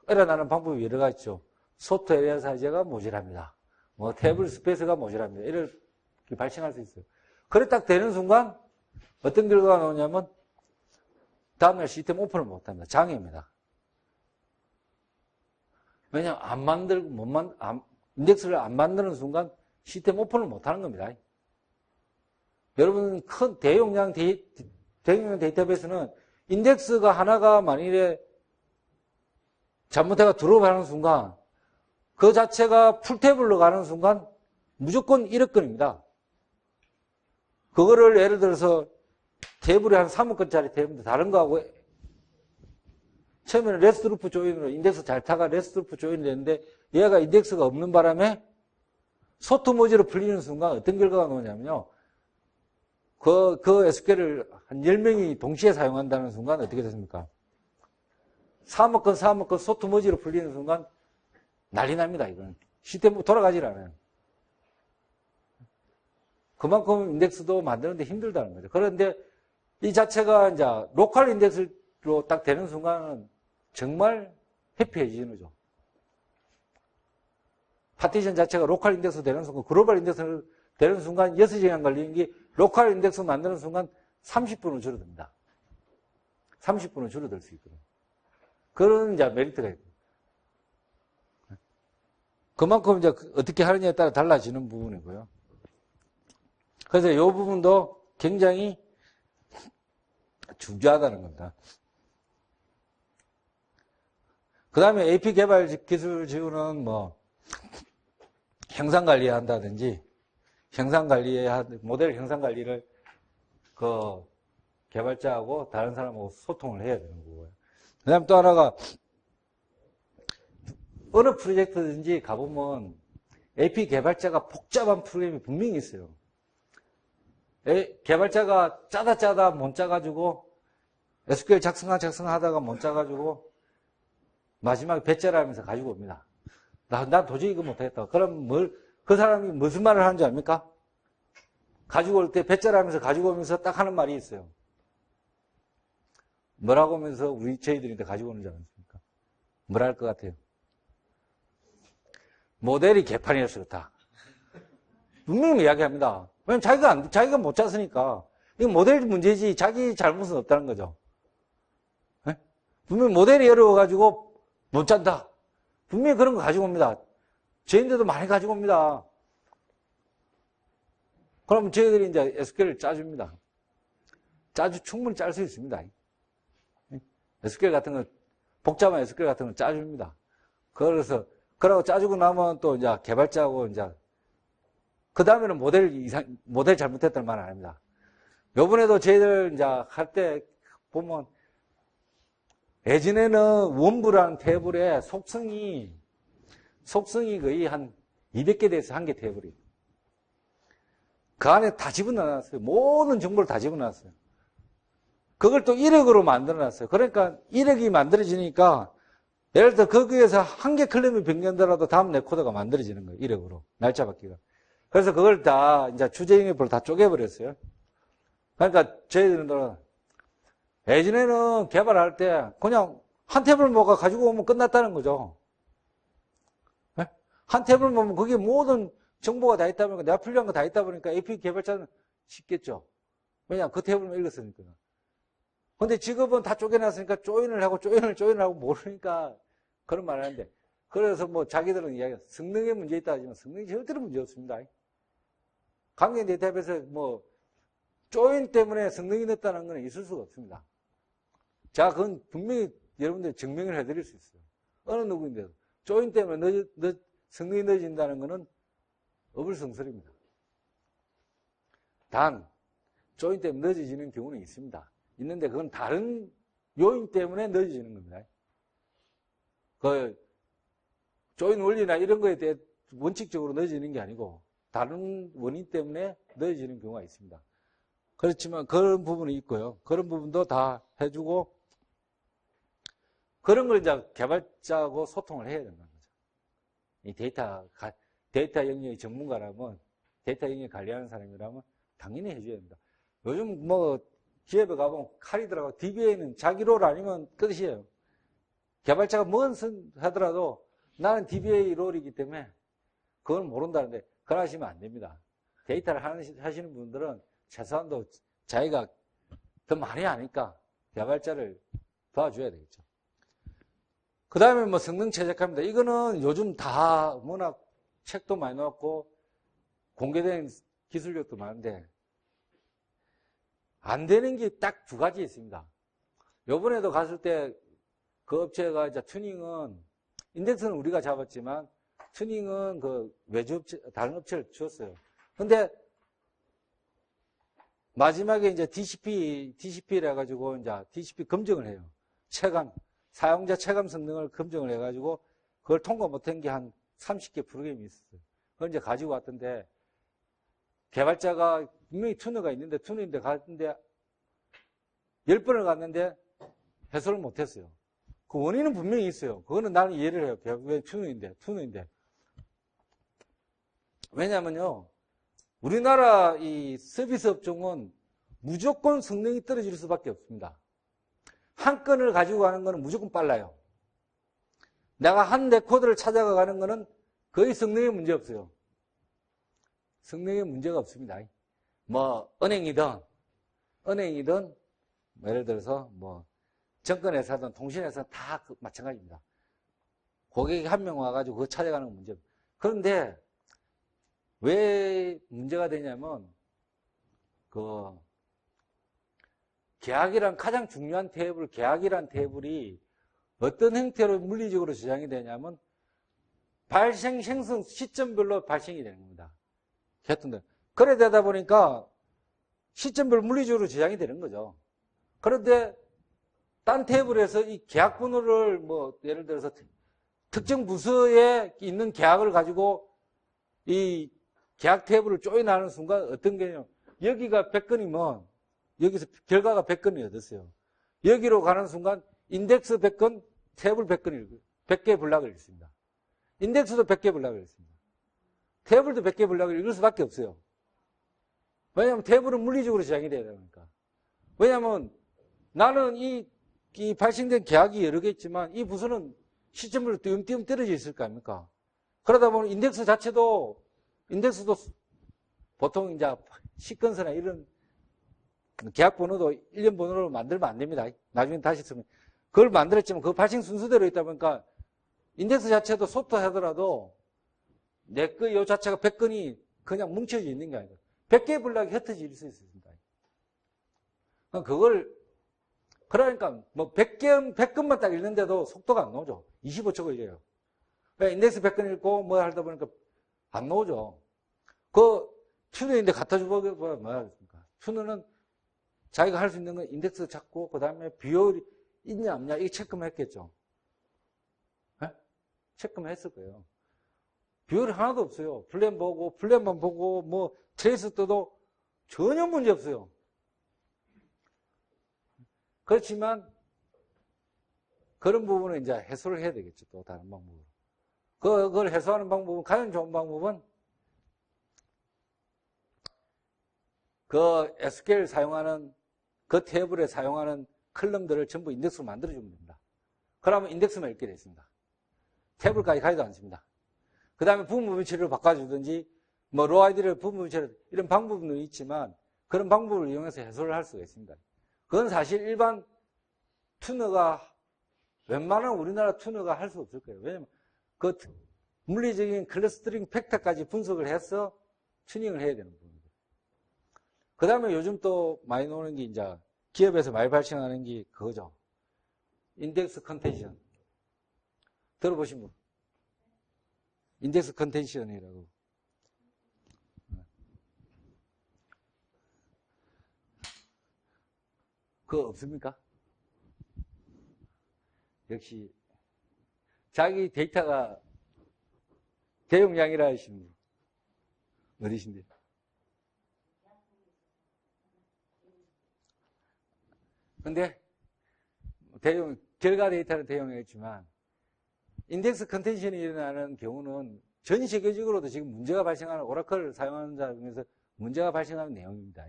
에러나는 방법이 여러 가지 있죠. 소프트 에리아 사이즈가 모자랍니다. 뭐, 테이블 스페이스가 모자랍니다. 이렇게 발생할 수 있어요. 그래 딱 되는 순간, 어떤 결과가 나오냐면, 다음날 시스템 오픈을 못 합니다. 장애입니다. 왜냐하면 인덱스를 안 만드는 순간 시스템 오픈을 못 하는 겁니다. 여러분, 큰 대용량 데이터베이스는 인덱스가 하나가 만일에 잘못해가 드롭하는 순간 그 자체가 풀테이블로 가는 순간 무조건 1억 건입니다. 그거를 예를 들어서 테이블이 한 3억 건짜리 테이블인데 다른 거하고 처음에는 레스트루프 조인으로 인덱스 잘 타가 레스트루프 조인을 했는데 얘가 인덱스가 없는 바람에 소토모지로 풀리는 순간 어떤 결과가 나오냐면요. 그 SQL을 한 10명이 동시에 사용한다는 순간 어떻게 됐습니까? 3억 건 소토모지로 풀리는 순간 난리 납니다, 이거는. 시스템 돌아가질 않아요. 그만큼 인덱스도 만드는데 힘들다는 거죠. 그런데 이 자체가 이제 로컬 인덱스로 딱 되는 순간은 정말 해피해지는 거죠. 파티션 자체가 로컬 인덱스 되는 순간, 글로벌 인덱스 되는 순간 6시간 걸리는 게 로컬 인덱스 만드는 순간 30분은 줄어듭니다. 30분은 줄어들 수 있거든요. 그런 이제 메리트가 있고. 그만큼 이제 어떻게 하느냐에 따라 달라지는 부분이고요. 그래서 이 부분도 굉장히 중요하다는 겁니다. 그 다음에 AP 개발 기술 지원은 뭐, 형상 관리 한다든지, 모델 형상 관리를 그 개발자하고 다른 사람하고 소통을 해야 되는 거고요. 그 다음 또 하나가, 어느 프로젝트든지 가보면 AP 개발자가 복잡한 프로그램이 분명히 있어요. 개발자가 짜다 못 짜가지고 SQL 작성하다가 못 짜가지고 마지막에 배째라면서 가지고 옵니다. 나 도저히 이거 못하겠다. 그럼 그 사람이 무슨 말을 하는지 압니까? 가지고 올 때 배째라면서 가지고 오면서 딱 하는 말이 있어요. 뭐라고 하면서 저희들한테 가지고 오는지 아십니까? 뭐라 할 것 같아요? 모델이 개판이어서 그렇다. 분명히 이야기합니다. 왜냐면 자기가 못 짰으니까. 이건 모델 문제지 자기 잘못은 없다는 거죠. 네? 분명히 모델이 어려워가지고 못 짠다. 분명히 그런 거 가지고 옵니다. 저희들도 많이 가지고 옵니다. 그럼 저희들이 이제 SQL을 짜줍니다. 충분히 짤 수 있습니다. SQL 같은 거, 복잡한 SQL 같은 거 짜줍니다. 그러고 짜주고 나면 또 이제 개발자하고 이제, 그 다음에는 모델 잘못했다는 말 안 합니다. 요번에도 저희들 이제 할 때 보면, 예전에는 원부라는 테이블에 속성이 거의 한 200개 돼서 한 개 테이블이. 그 안에 다 집어넣어놨어요. 모든 정보를 다 집어넣었어요. 그걸 또 1억으로 만들어놨어요. 그러니까 1억이 만들어지니까 예를 들어 거기에서 한 개 클럼이 변경되더라도 다음 레코더가 만들어지는 거예요. 1억으로. 날짜 바뀌가. 그래서 그걸 다 이제 주제잉여표를 다 쪼개버렸어요. 그러니까 저희들은 예전에는 개발할 때 그냥 한 탭을 뭐가 가지고 오면 끝났다는 거죠. 네? 한 탭을 보면 거기에 모든 정보가 다 있다 보니까 내가 필요한 거 다 있다 보니까 AP 개발자는 쉽겠죠. 왜냐하면 그 탭을만 읽었으니까. 근데 지금은 다 쪼개놨으니까 조인을 하고 모르니까 그런 말을 하는데 그래서 뭐 자기들은 이야기해요. 성능에 문제 있다 하지만 성능이 절대로 문제 없습니다. 강경 데이터베이스에 뭐 조인 때문에 성능이 늦다는 건 있을 수가 없습니다. 자, 그건 분명히 여러분들 증명을 해드릴 수 있어요. 어느 누구인데도. 조인 때문에 성능이 늦어진다는 것은 어불성설입니다. 단, 조인 때문에 늦어지는 경우는 있습니다. 있는데 그건 다른 요인 때문에 늦어지는 겁니다. 그 조인 원리나 이런 거에 대해 원칙적으로 늦어지는 게 아니고 다른 원인 때문에 늦어지는 경우가 있습니다. 그렇지만 그런 부분이 있고요. 그런 부분도 다 해주고 그런 걸 이제 개발자하고 소통을 해야 된다는 거죠. 이 데이터 영역의 전문가라면 데이터 영역 관리하는 사람이라면 당연히 해줘야 됩니다. 요즘 뭐 기업에 가보면 칼이더라고. DBA는 자기 롤 아니면 끝이에요. 개발자가 뭔 하더라도 나는 DBA 롤이기 때문에 그걸 모른다는데 그러시면 안 됩니다. 데이터를 하시는 분들은 최소한도 자기가 더 많이 아니까 개발자를 도와줘야 되겠죠. 그 다음에 뭐 성능 최적화입니다. 이거는 요즘 다 워낙 책도 많이 나왔고 공개된 기술력도 많은데 안 되는 게 딱 두 가지 있습니다. 요번에도 갔을 때 그 업체가 이제 튜닝은 인덱스는 우리가 잡았지만 튜닝은 그 외주 업체, 다른 업체를 주었어요. 근데 마지막에 이제 DCP를 해가지고 이제 DCP 검증을 해요. 사용자 체감 성능을 검증을 해가지고 그걸 통과 못한 게 한 30개 프로그램이 있었어요. 그걸 이제 가지고 왔던데 개발자가 분명히 튜너가 있는데 튜너인데 갔는데 10번을 갔는데 해소를 못했어요. 그 원인은 분명히 있어요. 그거는 나는 이해를 해요. 왜 튜너인데. 왜냐면요. 우리나라 이 서비스 업종은 무조건 성능이 떨어질 수밖에 없습니다. 한 건을 가지고 가는 거는 무조건 빨라요. 내가 한 레코드를 찾아가 가는 거는 거의 성능에 문제 없어요. 성능에 문제가 없습니다. 뭐 은행이든 뭐 예를 들어서 뭐 정권회사든 통신회사든 다 마찬가지입니다. 고객이 한 명 와가지고 그거 찾아가는 건 문제입니다. 그런데 왜 문제가 되냐면 그 계약이란 가장 중요한 계약이란 테이블이 어떤 형태로 물리적으로 저장이 되냐면 생성 시점별로 발생이 되는 겁니다. 그래 되다 보니까 시점별로 물리적으로 저장이 되는 거죠. 그런데 딴 테이블에서 이 계약 번호를 뭐 예를 들어서 특정 부서에 있는 계약을 가지고 이 계약 테이블을 조인하는 순간 어떤 개념? 여기가 100건이면 여기서 결과가 100건이 얻었어요. 여기로 가는 순간 인덱스 100건, 테이블 100건이 100개 블락을 읽습니다. 인덱스도 100개 블락을 읽습니다. 테이블도 100개 블락을 읽을 수밖에 없어요. 왜냐하면 테이블은 물리적으로 저장이 돼야 되니까. 왜냐하면 나는 이 발생된 계약이 여러 개 있지만 이 부서는 시점으로 띄엄띄엄 떨어져 있을 거 아닙니까? 그러다 보면 인덱스도 보통 이제 시건서나 이런 계약 번호도 1년 번호로 만들면 안 됩니다. 나중에 다시 쓰면. 그걸 만들었지만 그 발생 순서대로 있다 보니까 인덱스 자체도 소프트하더라도 내 거 요 자체가 100건이 그냥 뭉쳐져 있는 게 아니고 100개의 블락이 흩어질 수 있습니다. 그러니까 뭐 100건만 딱 읽는데도 속도가 안 나오죠. 25초 걸려요. 인덱스 100건 읽고 뭐 하다 보니까 안 나오죠. 그 튜너인데 갖다 주면 뭐야 하겠습니까? 튜너는 자기가 할 수 있는 건 인덱스 찾고 그 다음에 비율이 있냐 없냐 이게 체크만 했겠죠. 네? 체크만 했을 거예요. 비율이 하나도 없어요. 플랜만 보고 뭐 트레이스 떠도 전혀 문제 없어요. 그렇지만 그런 부분은 이제 해소를 해야 되겠죠. 또 다른 방법으로. 그걸 해소하는 방법은 가장 좋은 방법은 그 SQL 사용하는 그 테이블에 사용하는 컬럼들을 전부 인덱스로 만들어주면 됩니다. 그러면 인덱스만 읽게 되어 있습니다. 테이블까지 가지도 않습니다. 그 다음에 부분 위치를 바꿔주든지 뭐 로 아이디를 부분 위치를 이런 방법은 있지만 그런 방법을 이용해서 해소를 할 수가 있습니다. 그건 사실 일반 웬만한 우리나라 튜너가 할 수 없을 거예요. 왜냐면 그 물리적인 클러스터링 팩터까지 분석을 해서 튜닝을 해야 되는 부분입니다. 그 다음에 요즘 또 많이 나오는 게 이제 기업에서 많이 발생하는 게 그거죠. 인덱스 컨텐션. 들어보신 분? 인덱스 컨텐션이라고. 그거 없습니까? 역시 자기 데이터가 대용량이라 하시는 분 어디신데? 근데 결과 데이터는 대용량이지만 인덱스 컨텐션이 일어나는 경우는 전 세계적으로도 지금 문제가 발생하는 오라클을 사용하는 자 중에서 문제가 발생하는 내용입니다.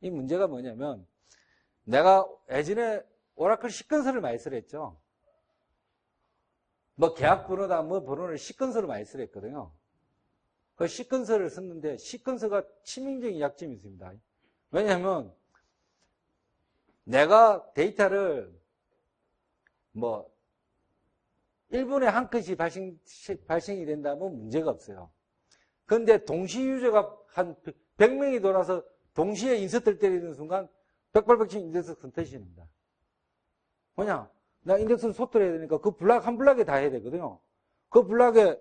이 문제가 뭐냐면 내가 예전에 오라클 시퀀서를 많이 쓰랬죠. 뭐 계약 번호다 뭐 번호를 시퀀서를 많이 쓰랬거든요. 그 시퀀서를 썼는데 시퀀서가 치명적인 약점이 있습니다. 왜냐하면 내가 데이터를 뭐 1분에 한 건씩 발생이 된다면 문제가 없어요. 그런데 동시 유저가 한 100명이 돌아서 동시에 인서트를 때리는 순간 100발백중 인덱스 컨텐션입니다. 뭐냐? 나 인덱스를 소트를 해야 되니까 그 블락 한 블락에 다 해야 되거든요. 그 블락에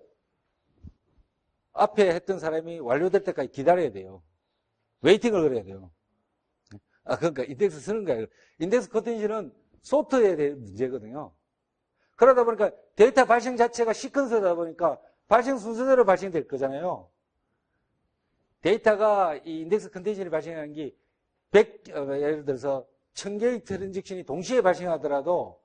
앞에 했던 사람이 완료될 때까지 기다려야 돼요. 웨이팅을 그래야 돼요. 그러니까 인덱스 쓰는 거예요. 인덱스 컨텐션은 소트해야 될 문제거든요. 그러다 보니까 데이터 발생 자체가 시퀀서다 보니까 발생 순서대로 발생될 거잖아요. 데이터가 이 인덱스 컨텐션이 발생하는 게 예를 들어서 1000개의 트랜잭션이 동시에 발생하더라도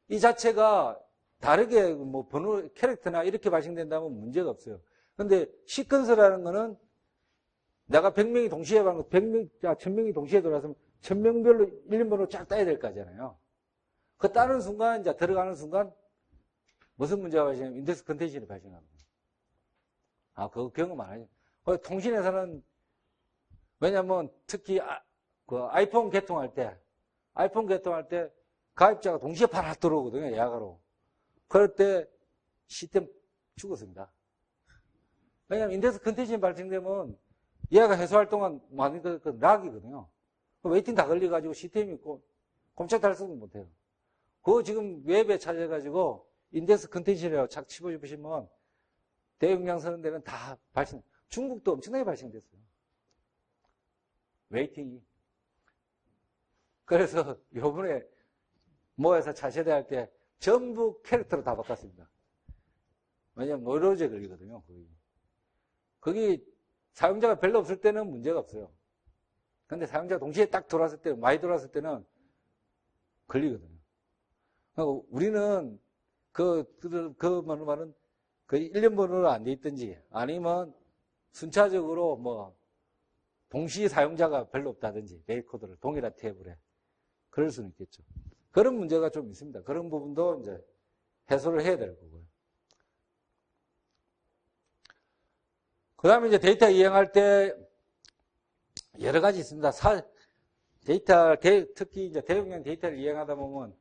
이 자체가 다르게 뭐 번호, 캐릭터나 이렇게 발생된다면 문제가 없어요. 근데 시퀀서라는 거는 내가 100명이 동시에 발생, 1000명이 동시에 돌아서면 1000명별로 1년번호 쫙 따야 될 거잖아요. 그 따는 순간, 이제 들어가는 순간 무슨 문제가 발생하면 인덱스 컨텐션이 발생합니다. 그거 경험 안 하죠. 통신에서는 왜냐면 특히 그 아이폰 개통할 때 가입자가 동시에 바로 들어오거든요. 예약하러. 그럴 때 시스템 죽었습니다. 왜냐면 인덱스 컨텐션이 발생되면 얘가 해소할 동안 많이 그 락이거든요. 웨이팅 다 걸려가지고 시스템이 꼼짝 달싹도 못해요. 그거 지금 웹에 찾아가지고 인덱스 컨텐션이라고 착 치보시면 대용량 쓰는 데는 다 중국도 엄청나게 발생됐어요. 웨이팅이. 그래서 요번에 모에서 차세대 할 때 전부 캐릭터로 다 바꿨습니다. 왜냐면 노이로제 걸리거든요. 거기 사용자가 별로 없을 때는 문제가 없어요. 근데 사용자가 동시에 딱 돌았을 때, 많이 돌았을 때는 걸리거든요. 우리는 말은 그 1년 번호로 안 돼 있든지 아니면 순차적으로 뭐 동시 사용자가 별로 없다든지 메일 코드를 동일한 테이블에 그럴 수는 있겠죠. 그런 문제가 좀 있습니다. 그런 부분도 이제 해소를 해야 될 거고요. 그 다음에 이제 데이터 이행할 때 여러 가지 있습니다. 특히 이제 대용량 데이터를 이행하다 보면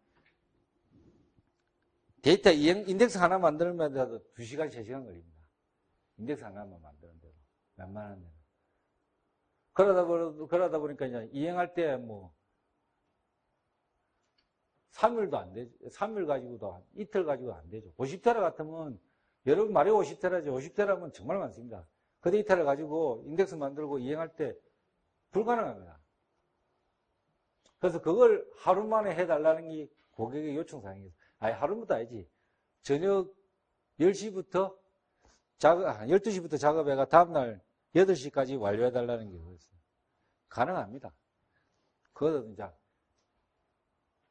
데이터 이행, 인덱스 하나 만들면 2시간, 3시간 걸립니다. 인덱스 하나만 만드는 대로. 웬만한 대로. 그러다 보니까 이제 이행할 때 뭐, 3일도 안 되죠. 3일 가지고도, 이틀 가지고 안 되죠. 50테라 같으면, 여러분 말이 50테라지, 50테라면 정말 많습니다. 그 데이터를 가지고 인덱스 만들고 이행할 때 불가능합니다. 그래서 그걸 하루 만에 해달라는 게 고객의 요청사항이에요. 하루부터 아니지. 저녁 10시부터 12시부터 작업해가 다음날 8시까지 완료해달라는 게 그랬어요. 가능합니다. 그것은 이제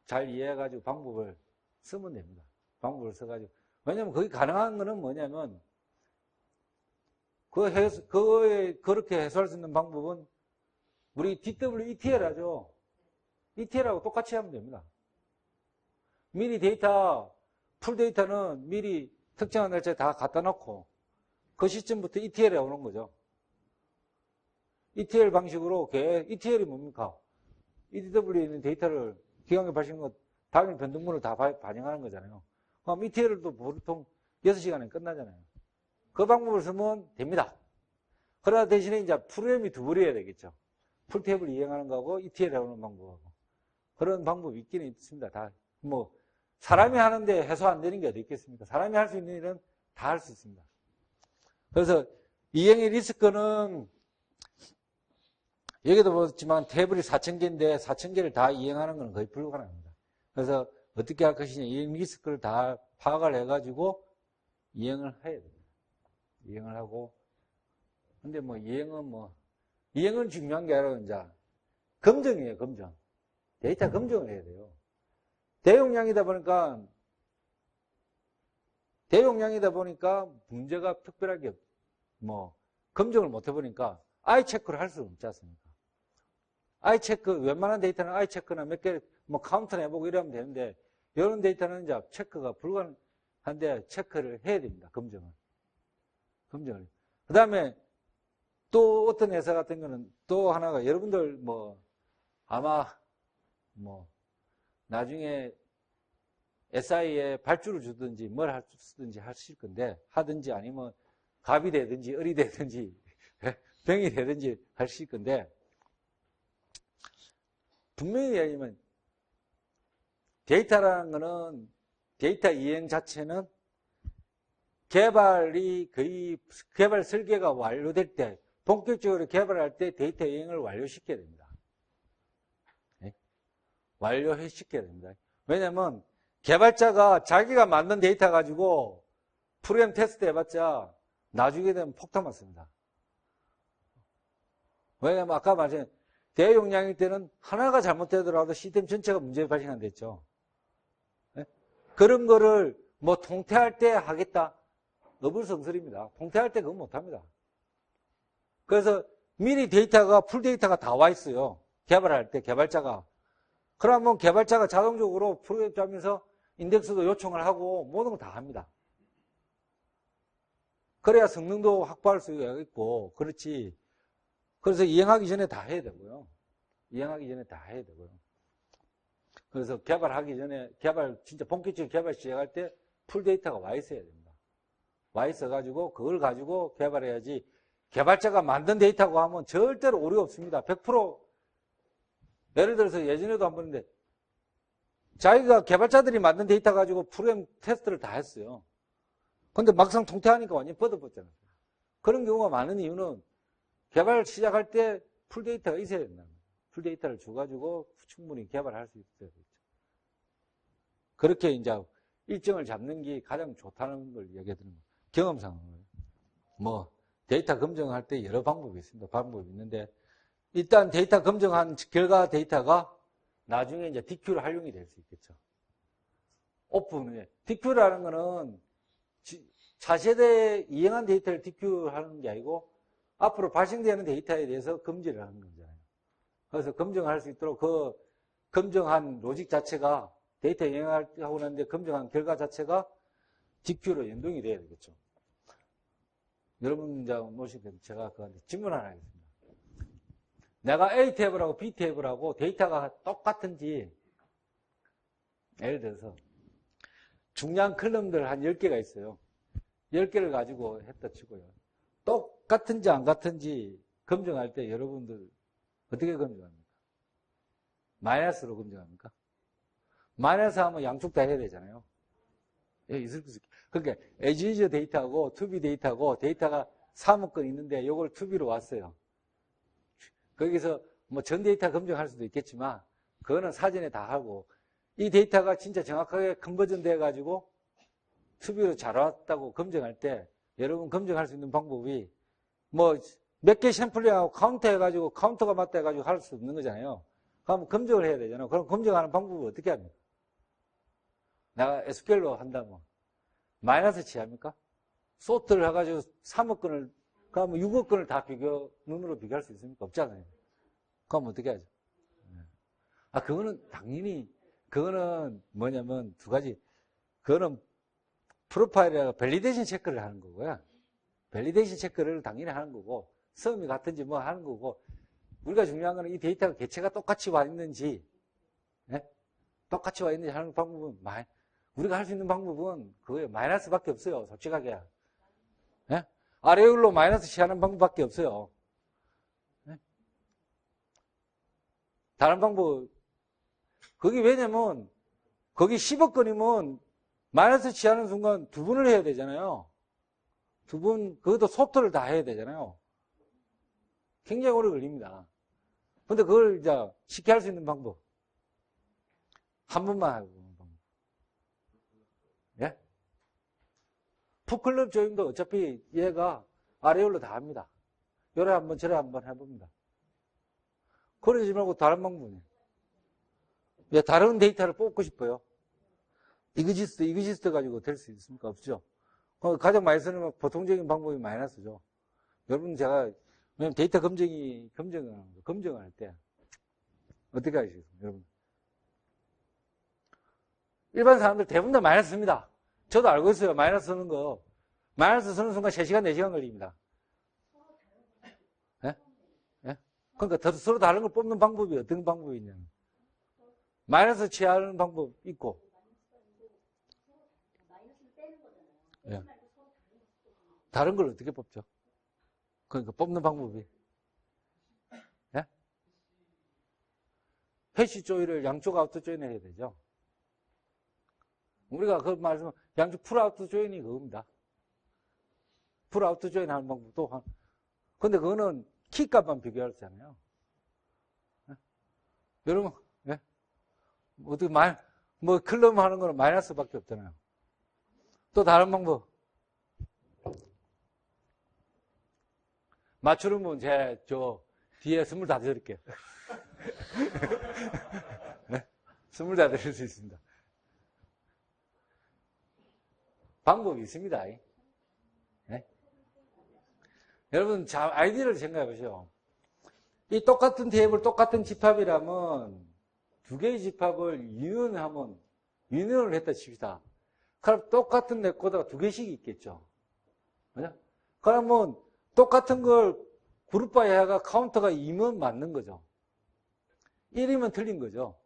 잘 이해해가지고 방법을 쓰면 됩니다. 방법을 써가지고. 왜냐면 거기 가능한 거는 뭐냐면, 그렇게 해소할 수 있는 방법은 우리 DWETL 하죠. ETL하고 똑같이 하면 됩니다. 미리 풀 데이터는 미리 특정한 날짜에 다 갖다 놓고 그 시점부터 ETL에 오는 거죠. ETL 방식으로 ETL이 뭡니까? EDW에 있는 데이터를 기간에 발생한 것 당일 변동분을 다 반영하는 거잖아요. 그럼 ETL도 보통 6시간에 끝나잖아요. 그 방법을 쓰면 됩니다. 그러나 대신에 이제 프로그램이 두 번이어야 되겠죠. 풀탭을 이행하는 거하고 ETL 해오는 방법하고. 그런 방법이 있기는 있습니다. 다. 사람이 하는데 해소 안 되는 게 어디 있겠습니까? 사람이 할 수 있는 일은 다 할 수 있습니다. 그래서 이행의 리스크는 여기도 보았지만 테이블이 4,000개인데 4,000개를 다 이행하는 건 거의 불가능합니다. 그래서 어떻게 할 것이냐, 이행 리스크를 다 파악을 해가지고 이행을 해야 됩니다. 이행을 하고. 근데 이행은 중요한 게 아니라 이제 검증이에요, 검증. 데이터 검증을 해야 돼요. 대용량이다 보니까 문제가 특별하게 검증을 못 해보니까 아이 체크를 할 수는 없지 않습니까? 아이 체크, 웬만한 데이터는 아이 체크나 몇 개, 카운트나 해보고 이러면 되는데, 이런 데이터는 이제 체크가 불가능한데, 체크를 해야 됩니다. 검증을. 그 다음에, 또 어떤 회사 같은 거는 또 하나가, 여러분들 아마, 나중에 SI에 발주를 주든지 뭘 쓰든지 하실 건데, 하든지 아니면 갑이 되든지, 을이 되든지, 병이 되든지 하실 건데, 분명히 얘기하면 데이터라는 거는 데이터 이행 자체는 개발 설계가 완료될 때 본격적으로 개발할 때 데이터 이행을 완료시켜야 됩니다. 네? 완료시켜야 됩니다. 왜냐하면 개발자가 자기가 만든 데이터 가지고 프로그램 테스트 해봤자 나중에 되면 폭탄 맞습니다. 왜냐하면 아까 말씀 대용량일 때는 하나가 잘못되더라도 시스템 전체가 문제 발생한다 했죠. 네? 그런 거를 통태할 때 하겠다. 어불성설입니다. 통태할 때 그건 못합니다. 그래서 미리 풀 데이터가 다 와 있어요. 개발할 때 개발자가. 그러면 개발자가 자동적으로 프로젝트 하면서 인덱스도 요청을 하고 모든 걸 다 합니다. 그래야 성능도 확보할 수 있고 그렇지. 그래서 이행하기 전에 다 해야 되고요. 그래서 개발하기 전에, 진짜 본격적으로 개발 시작할 때 풀 데이터가 와 있어야 됩니다. 와 있어가지고, 그걸 가지고 개발해야지, 개발자가 만든 데이터고 하면 절대로 오류가 없습니다. 100%, 예를 들어서 예전에도 한 번 했는데, 자기가 개발자들이 만든 데이터 가지고 프로그램 테스트를 다 했어요. 근데 막상 통태하니까 완전히 뻗어버렸잖아요. 그런 경우가 많은 이유는 개발 시작할 때 풀 데이터가 있어야 된다. 풀 데이터를 줘가지고 충분히 개발할 수 있어야 되죠. 그렇게 이제 일정을 잡는 게 가장 좋다는 걸 얘기해 드리는 거예요. 경험상으로. 데이터 검증할 때 여러 방법이 있습니다. 방법이 있는데, 일단 데이터 검증한 결과 데이터가 나중에 이제 DQ로 활용이 될 수 있겠죠. 오픈에. DQ라는 거는 차세대 이행한 데이터를 DQ하는 게 아니고, 앞으로 발생되는 데이터에 대해서 검증을 하는 거잖아요. 그래서 검증할 수 있도록 그 검증한 로직 자체가 데이터 이행하고 나는데 검증한 결과 자체가 DQ로 연동이 돼야 되겠죠. 여러분 이제 모시면 제가 그한테 질문 하나 하겠습니다. 내가 A 테이블하고 B 테이블하고 데이터가 똑같은지, 예를 들어서 중요한 컬럼들 한 10개가 있어요. 10개를 가지고 했다 치고요. 똑같은지 안 같은지 검증할 때 여러분들 어떻게 검증합니까? 마이너스로 검증합니까? 마이너스 하면 양쪽 다 해야 되잖아요. 그러니까 as 데이터하고 to be 데이터하고 데이터가 3억 건 있는데 이걸 to be로 왔어요. 거기서 전 데이터 검증할 수도 있겠지만 그거는 사전에 다 하고 이 데이터가 진짜 정확하게 컨버전 돼가지고 to be로 잘 왔다고 검증할 때 여러분 검증할 수 있는 방법이 몇 개 샘플링하고 카운터 해가지고 카운터가 맞다 해가지고 할 수 없는 거잖아요. 그럼 검증을 해야 되잖아요. 그럼 검증하는 방법을 어떻게 합니까? 내가 SQL로 한다면 마이너스 취합니까? 소트를 해가지고 3억 건을 그러면 6억 건을 다 눈으로 비교할 수 있습니까? 없잖아요. 그럼 어떻게 하죠? 그거는 당연히 그거는 뭐냐면 두 가지. 그거는 프로파일이라고 밸리데이션 체크를 하는 거고요. 밸리데이션 체크를 당연히 하는 거고 섬이 같은지 하는 거고 우리가 중요한 거는 이 데이터가 개체가 똑같이 와 있는지 똑같이 와 있는지 하는 방법은 우리가 할 수 있는 방법은 그거예요. 마이너스밖에 없어요. 솔직하게. 아래율로 마이너스 취하는 방법밖에 없어요. 다른 방법 거기 왜냐면 거기 10억 건이면 마이너스 취하는 순간 2분을 해야 되잖아요. 2분, 그것도 소트를 다 해야 되잖아요. 굉장히 오래 걸립니다. 근데 그걸 이제 쉽게 할 수 있는 방법. 한 번만 하고. 풋클럽 조임도 어차피 얘가 아래열로 다 합니다. 요래 한번 저래 한번 해봅니다. 그러지 말고 다른 방법이에요. 왜 다른 데이터를 뽑고 싶어요? 이그지스트 가지고 될 수 있습니까? 없죠. 가장 많이 쓰는 보통적인 방법이 마이너스죠. 여러분 왜냐면 데이터 검증할 때 어떻게 하시겠습니까? 여러분. 일반 사람들 대부분 다 마이너스 씁니다. 저도 알고 있어요. 마이너스 쓰는 거. 마이너스 쓰는 순간 3시간, 4시간 걸립니다. 예? 예? 그러니까 서로 다른 걸 뽑는 방법이 어떤 방법이 있냐면 마이너스 취하는 방법 있고 예. 다른 걸 어떻게 뽑죠? 그러니까 뽑는 방법이 예? 해시 조이를 양쪽 아우터 조인을 해야 되죠. 우리가 그 말씀 양쪽 풀 아우터 조인이 그겁니다. 풀 아우터 조인 하는 방법도 근데 그거는 키값만 비교하잖아요. 예? 여러분 예? 어떻게 클럽 하는 거는 마이너스밖에 없잖아요. 또 다른 방법. 맞추는 분, 뒤에 선물 다 드릴게요. 네? 선물 다 드릴 수 있습니다. 방법이 있습니다. 네? 여러분, 아이디어를 생각해 보세요. 이 똑같은 테이블, 똑같은 집합이라면, 두 개의 집합을 유인을 했다 칩시다. 그럼 똑같은 레코더가 두 개씩 있겠죠. 그죠? 그러면 똑같은 걸 그룹 바이 해가 카운터가 2면 맞는 거죠. 1이면 틀린 거죠.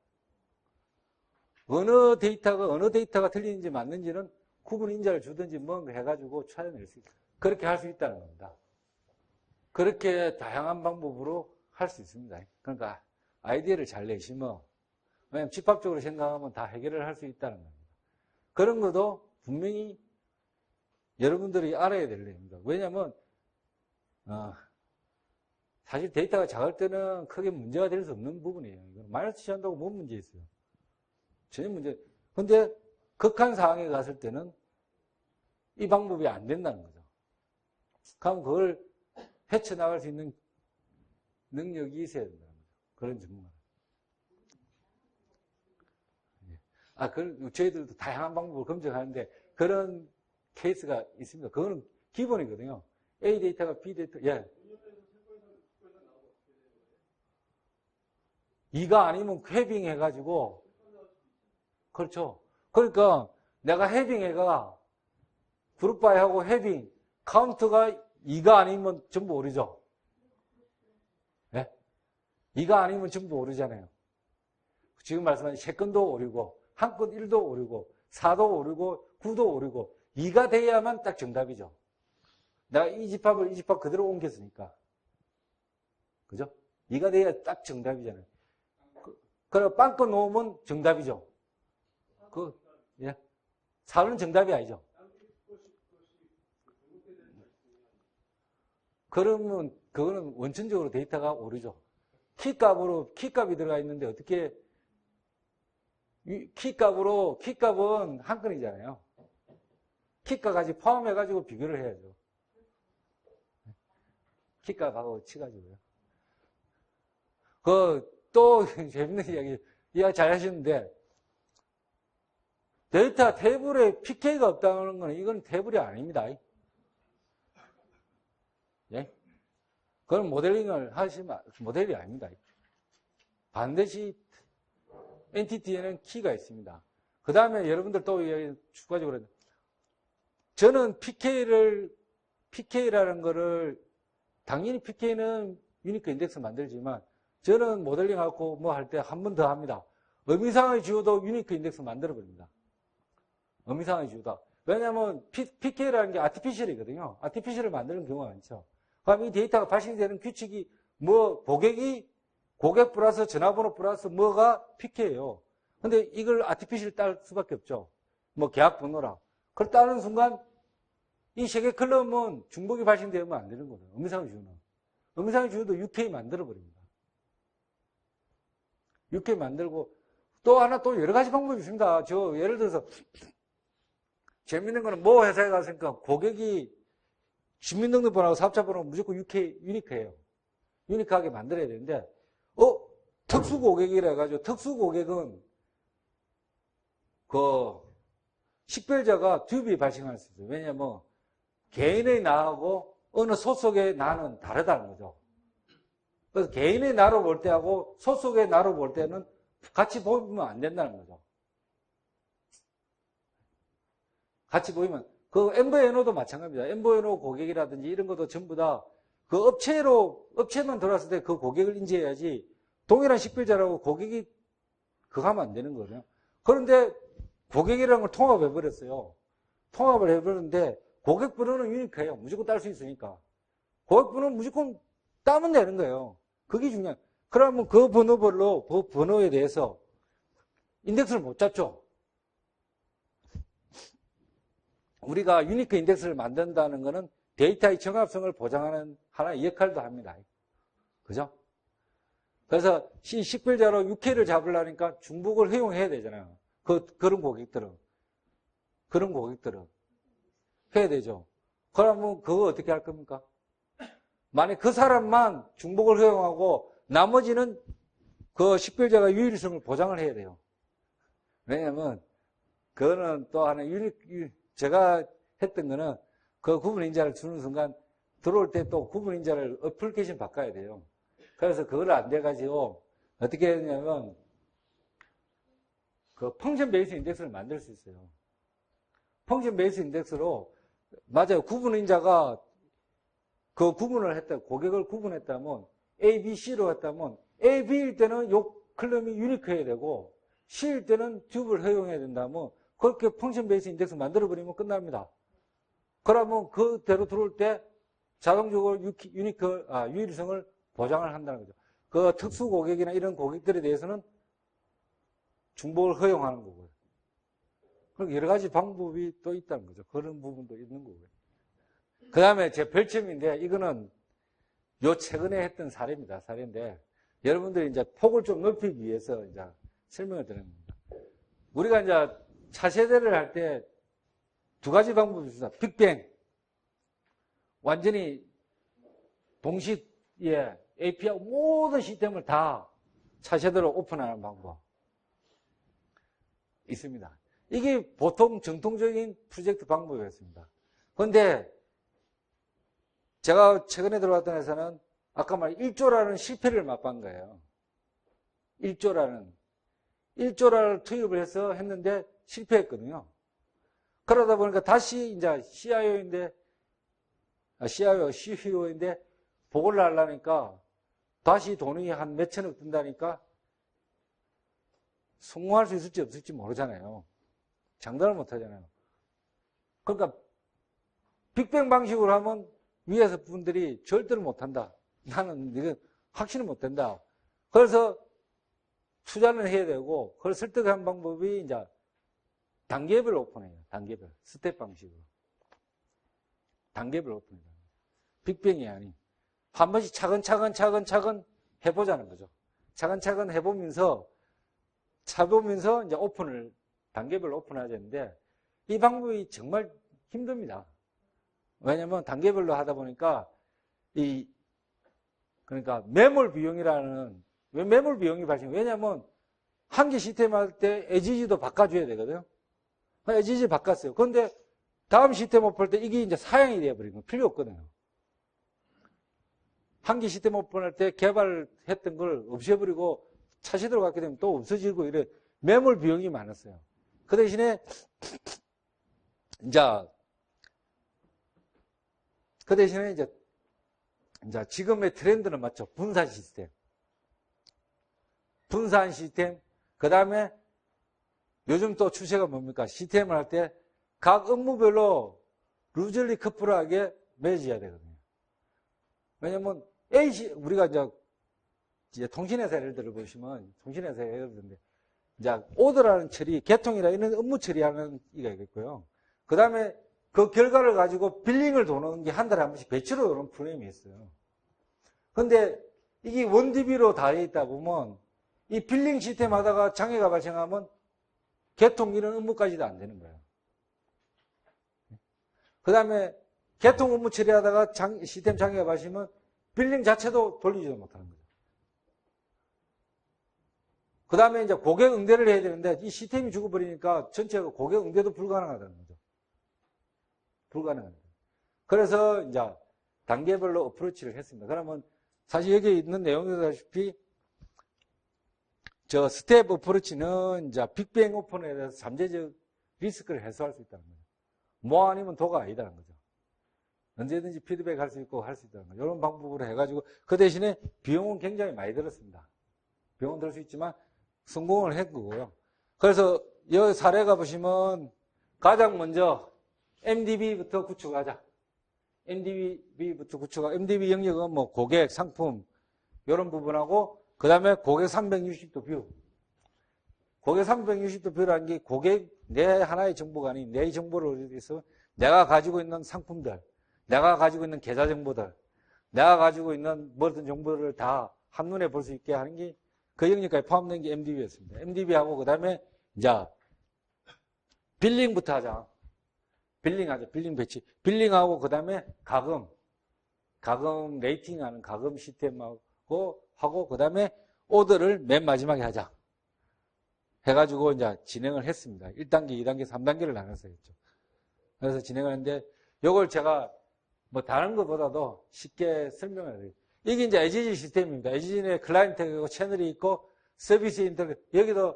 어느 데이터가 틀리는지 맞는지는 구분 인자를 주든지 뭔가 해가지고 찾아낼 수 있어요. 그렇게 할 수 있다는 겁니다. 그렇게 다양한 방법으로 할 수 있습니다. 그러니까 아이디어를 잘 내시면, 왜냐면 집합적으로 생각하면 다 해결을 할 수 있다는 겁니다. 그런 것도 분명히 여러분들이 알아야 될 내용입니다. 왜냐하면 사실 데이터가 작을 때는 크게 문제가 될 수 없는 부분이에요. 이건 마이너스 취한다고 뭔 문제 있어요? 전혀 문제. 근데 극한 상황에 갔을 때는 이 방법이 안 된다는 거죠. 그럼 그걸 헤쳐나갈 수 있는 능력이 있어야 된다는 거죠. 그런 전문가. 저희들도 다양한 방법을 검증하는데 그런 케이스가 있습니다. 그거는 기본이거든요. A 데이터가 B 데이터, 예. 2가 아니면 해빙해가지고, 그렇죠. 그러니까 내가 해빙해가 그룹바이하고 해빙, 카운트가 2가 아니면 전부 오르죠. 예? 2가 아니면 전부 오르잖아요. 지금 말씀하신 세건도 오르고, 한 건 1도 오르고, 4도 오르고, 9도 오르고, 2가 돼야만 딱 정답이죠. 내가 이 집합 그대로 옮겼으니까. 그죠? 2가 돼야 딱 정답이잖아요. 그럼 빵꾸 놓으면 정답이죠. 예. 4는 정답이 아니죠. 그러면, 그거는 원천적으로 데이터가 오르죠. 키값이 들어가 있는데 어떻게, 키값은 한 건이잖아요. 키값까지 포함해가지고 비교를 해야죠. 키값하고 치가지고요. 또 재밌는 이야기 잘 하시는데, 데이터 테이블에 PK가 없다는 건 이건 테이블이 아닙니다. 예? 그건 모델링을 하시면 모델이 아닙니다. 반드시 엔티티에는 키가 있습니다. 그 다음에 여러분들 또 추가적으로 저는 PK라는 거를 당연히 PK는 유니크 인덱스 만들지만 저는 모델링하고 뭐 할 때 한 번 더 합니다. 의미상의 지우도 유니크 인덱스 만들어버립니다. 의미상의 지우다. 왜냐하면 PK라는 게 아티피셜이거든요. 아티피셜을 만드는 경우가 많죠. 그럼 이 데이터가 발생되는 규칙이 고객 플러스 전화번호 플러스 뭐가 PK예요. 근데 이걸 아티피셜 딸 수밖에 없죠. 뭐 계약 번호라. 그걸 따는 순간 이 세계 클럽은 중복이 발생되면 안 되는 거예요. 의미상의 지우는. 의미상의 지우도 UK 만들어버립니다. UK 만들고 또 여러 가지 방법이 있습니다. 예를 들어서 재밌는 거는 모 회사에 갔으니까 고객이 주민등록번호하고 사업자번호가 무조건 유니크해요. 유니크하게 만들어야 되는데, 특수 고객이라 해가지고, 특수 고객은, 식별자가 듀비 발생할 수 있어요. 왜냐면, 개인의 나하고 어느 소속의 나는 다르다는 거죠. 그래서 개인의 나로 볼 때하고 소속의 나로 볼 때는 같이 보면 안 된다는 거죠. 같이 보이면, MVNO도 마찬가지입니다. MVNO 고객이라든지 이런 것도 전부 다 그 업체만 들어왔을 때 그 고객을 인지해야지 동일한 식별자라고 고객이 그거 하면 안 되는 거예요. 그런데 고객이라는 걸 통합해버렸어요. 통합을 해버렸는데 고객 번호는 유니크해요. 무조건 딸 수 있으니까. 고객 번호는 무조건 따면 되는 거예요. 그게 중요해요. 그러면 그 번호별로 그 번호에 대해서 인덱스를 못 잡죠. 우리가 유니크 인덱스를 만든다는 것은 데이터의 정합성을 보장하는 하나의 역할도 합니다. 그죠? 그래서 식별자로 6K를 잡으려니까 중복을 허용해야 되잖아요. 그런 고객들은 해야 되죠. 그러면 그거 어떻게 할 겁니까? 만약 그 사람만 중복을 허용하고 나머지는 그 식별자가 유일성을 보장을 해야 돼요. 왜냐면 그거는 또 하나 제가 했던 거는 그 구분인자를 주는 순간 들어올 때 또 구분인자를 어플리케이션 바꿔야 돼요. 그래서 그걸 안 돼가지고 어떻게 했냐면 그 펑션 베이스 인덱스를 만들 수 있어요. 펑션 베이스 인덱스로 맞아요. 구분인자가 그 구분을 했다, 고객을 구분했다면 A, B, C로 했다면 A, B일 때는 요 클럼이 유니크해야 되고 C일 때는 듀브를 허용해야 된다면 그렇게 펑션 베이스 인덱스 만들어버리면 끝납니다. 그러면 그대로 들어올 때 자동적으로 유일성을 보장을 한다는 거죠. 그 특수 고객이나 이런 고객들에 대해서는 중복을 허용하는 거고요. 그리고 여러 가지 방법이 또 있다는 거죠. 그런 부분도 있는 거고요. 그 다음에 제 별점인데 이거는 요 최근에 했던 사례인데 여러분들이 이제 폭을 좀 넓히기 위해서 이제 설명을 드리는 겁니다. 우리가 이제 차세대를 할 때 두 가지 방법이 있습니다. 빅뱅. 완전히 동시에 API 모든 시스템을 다 차세대로 오픈하는 방법. 있습니다. 이게 보통 정통적인 프로젝트 방법이었습니다. 그런데 제가 최근에 들어왔던 회사는 아까 말한 1조라는 실패를 맛본 거예요. 1조라를 투입을 해서 했는데 실패했거든요. 그러다 보니까 다시 이제 CEO인데 보고를 하려니까 다시 돈이 한 몇천억 든다니까 성공할 수 있을지 없을지 모르잖아요. 장담을 못 하잖아요. 그러니까 빅뱅 방식으로 하면 위에서 분들이 절대로 못 한다. 나는 이거 확신을 못 한다. 그래서 투자는 해야 되고 그걸 설득한 방법이 이제 단계별 오픈해요. 단계별. 스텝 방식으로. 단계별 오픈해요. 빅뱅이 아닌. 한 번씩 차근차근 해보자는 거죠. 차근차근 해보면서 이제 단계별로 오픈해야 되는데 이 방법이 정말 힘듭니다. 왜냐면 단계별로 하다 보니까 그러니까 매몰 비용이라는 왜 매몰 비용이 발생해요? 왜냐면 한 개 시스템 할 때 에지지도 바꿔줘야 되거든요. 에지지 바꿨어요. 그런데 다음 시스템 오픈할 때 이게 이제 사양이 되어버리면 필요 없거든요. 한 개 시스템 오픈할 때 개발했던 걸 없애버리고 차시대로 갖게 되면 또 없어지고 이래 매몰 비용이 많았어요. 그 대신에 이제 지금의 트렌드는 맞죠. 분산 시스템. 그 다음에 요즘 또 추세가 뭡니까? 시스템을 할 때 각 업무별로 루즐리 커플하게 맺어야 되거든요. 왜냐면 우리가 이제 통신회사 예를 들어 보시면 통신회사 예를 들는데 이제 오더라는 처리, 개통이나 이런 업무 처리하는 이가 있겠고요. 그 다음에 그 결과를 가지고 빌링을 도는 게 한 달에 한 번씩 배치로 도는 프로그램이 있어요. 그런데 이게 원DB로 다 돼 있다 보면 이 빌링 시스템 하다가 장애가 발생하면 개통 이런 업무까지도 안 되는 거예요. 그 다음에 개통 업무 처리하다가 시스템 장애가 발생하면 빌링 자체도 돌리지도 못하는 거죠. 그 다음에 이제 고객 응대를 해야 되는데 이 시스템이 죽어버리니까 전체가 고객 응대도 불가능하다는 거죠. 불가능합니다. 그래서 이제 단계별로 어프로치를 했습니다. 그러면 사실 여기 있는 내용이다시피 저 스텝 어프로치는 이제 빅뱅 오픈에 대해서 잠재적 리스크를 해소할 수 있다는 거죠. 뭐 아니면 도가 아니다는 거죠. 언제든지 피드백 할 수 있고 할 수 있다는 거죠. 이런 방법으로 해가지고 그 대신에 비용은 굉장히 많이 들었습니다. 비용은 들 수 있지만 성공을 했고요. 그래서 이 사례가 보시면 가장 먼저 MDB부터 구축하자. MDB부터 구축하자. MDB 영역은 뭐 고객, 상품 이런 부분하고 그 다음에 고객 360도 뷰. 고객 360도 뷰라는 게 고객 내 하나의 정보가 아닌 내 정보를 위해서 내가 가지고 있는 상품들, 내가 가지고 있는 계좌 정보들, 내가 가지고 있는 모든 정보를 다 한눈에 볼 수 있게 하는 게 그 영역까지 포함된 게 MDB였습니다. MDB하고 그 다음에 이제 빌링부터 하자. 빌링하자. 빌링 배치. 빌링하고 그 다음에 가금 레이팅하는 가금 시스템하고 하고 그 다음에 오더를 맨 마지막에 하자. 해가지고 이제 진행을 했습니다. 1단계, 2단계, 3단계를 나눠서 했죠. 그래서 진행을 했는데 이걸 제가 뭐 다른 것보다도 쉽게 설명을 해요. 이게 이제 에지지 시스템입니다. 에지지는 클라이언트가 채널이 있고 서비스 인터넷. 여기도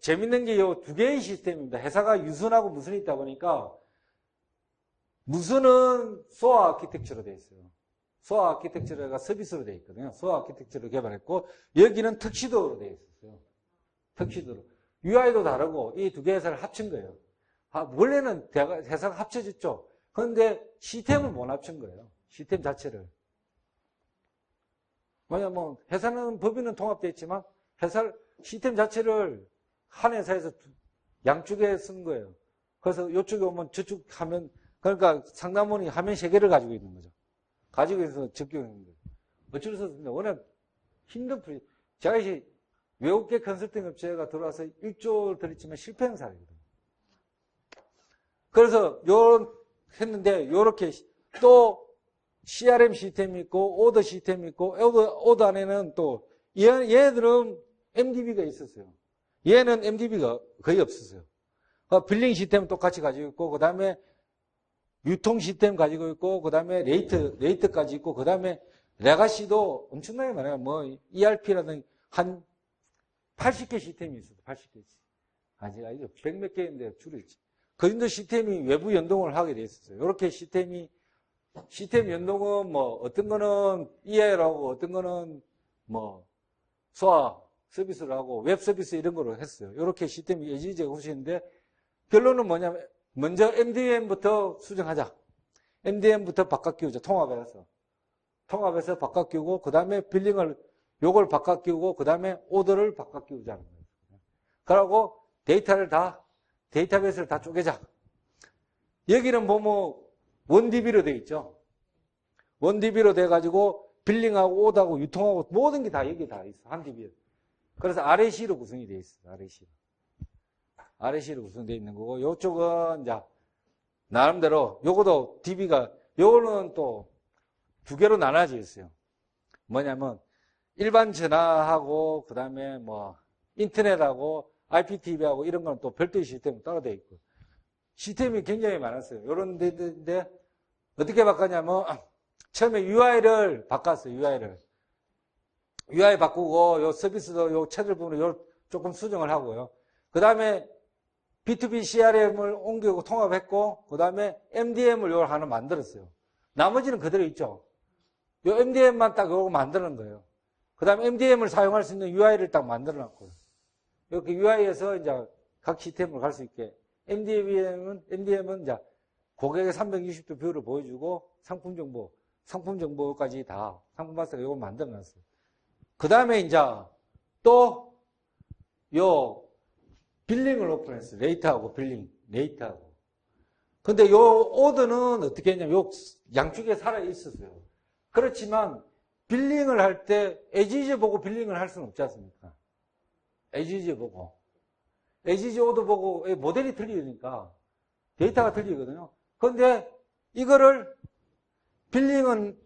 재밌는 게 이 두 개의 시스템입니다. 회사가 유선하고 무선이 있다 보니까 무선은 소아 아키텍처로 되어 있어요. 소아 아키텍처가 서비스로 되어 있거든요. 소아 아키텍처로 개발했고 여기는 턱시도로 되어 있었어요. 턱시도로. UI도 다르고 이 두 개 회사를 합친 거예요. 원래는 회사가 합쳐졌죠. 그런데 시스템을 못 합친 거예요. 시스템 자체를. 뭐냐, 회사는 법인은 통합되어 있지만 시스템 자체를 한 회사에서 양쪽에 쓴 거예요. 그래서 이쪽에 오면 저쪽 화면, 그러니까 상담원이 화면 3개를 가지고 있는 거죠. 가지고 있어서 적용하는 거예요. 어쩔 수 없습니다. 워낙 힘든 프로젝트. 제가 이제 외국계 컨설팅 업체가 들어와서 1조를 들였지만 실패한 사례거든요. 그래서 했는데, 요렇게 또 CRM 시스템이 있고, 오더 시스템이 있고, 오더 안에는 또, 얘들은 MDB가 있었어요. 얘는 MDB가 거의 없었어요. 빌링 시스템은 똑같이 가지고 있고, 그 다음에 유통 시스템 가지고 있고, 그 다음에 레이트까지 있고, 그 다음에 레가시도 엄청나게 많아요. 뭐, ERP라든지 한 80개 시스템이 있어요. 80개. 아직 100몇 개인데 줄였지. 그 정도 시스템이 외부 연동을 하게 돼 있었어요. 이렇게 시스템 연동은 뭐, 어떤 거는 EI라고, 어떤 거는 뭐, 소아 서비스를 하고, 웹 서비스 이런 거로 했어요. 이렇게 시스템이 예지제가 후시는데, 결론은 뭐냐면, 먼저 MDM부터 수정하자. MDM부터 바꿔 끼우자. 통합해서 바꿔 끼우고, 그 다음에 요걸 바꿔 끼우고, 그 다음에 오더를 바꿔 끼우자는 거예요. 그러고 데이터베이스를 다 쪼개자. 여기는 보면 원DB로 되어 있죠. 원DB로 돼가지고 빌링하고 오더하고 유통하고 모든 게 다 여기 다 있어. 한 DB에. 그래서 RAC로 구성이 되어 있어요. RAC로 구성되어 있는 거고, 요쪽은 이제 나름대로 요거도 DB가 요거는 또 두 개로 나눠져 있어요. 뭐냐면 일반 전화하고 그 다음에 뭐 인터넷하고 IPTV하고 이런 건 또 별도의 시스템이 따로 되어 있고 시스템이 굉장히 많았어요. 이런 데인데 어떻게 바꿨냐면 처음에 UI를 바꿨어요. UI 바꾸고 요 서비스도 요 채널 부분을 요 조금 수정을 하고요. 그 다음에 B2B CRM을 옮기고 통합했고 그 다음에 MDM을 요 하나 만들었어요. 나머지는 그대로 있죠. 요 MDM만 딱 요거 만드는 거예요. 그 다음에 MDM을 사용할 수 있는 UI를 딱 만들어 놨고요. 이렇게 UI에서 이제 각 시스템으로 갈 수 있게 MDM은 이제 고객의 360도 뷰를 보여주고 상품 정보까지 다 상품 마스터가 이걸 만들어 놨어요. 그 다음에 이제 또 요 빌링을 오픈했어요. 레이트하고. 근데 요 오더는 어떻게 했냐면 요 양쪽에 살아 있었어요. 그렇지만 빌링을 할 때 에지지 보고 빌링을 할 수는 없지 않습니까? 에지지 보고. 에지지 오더 보고 모델이 틀리니까 데이터가 틀리거든요. 그런데 이거를 빌링은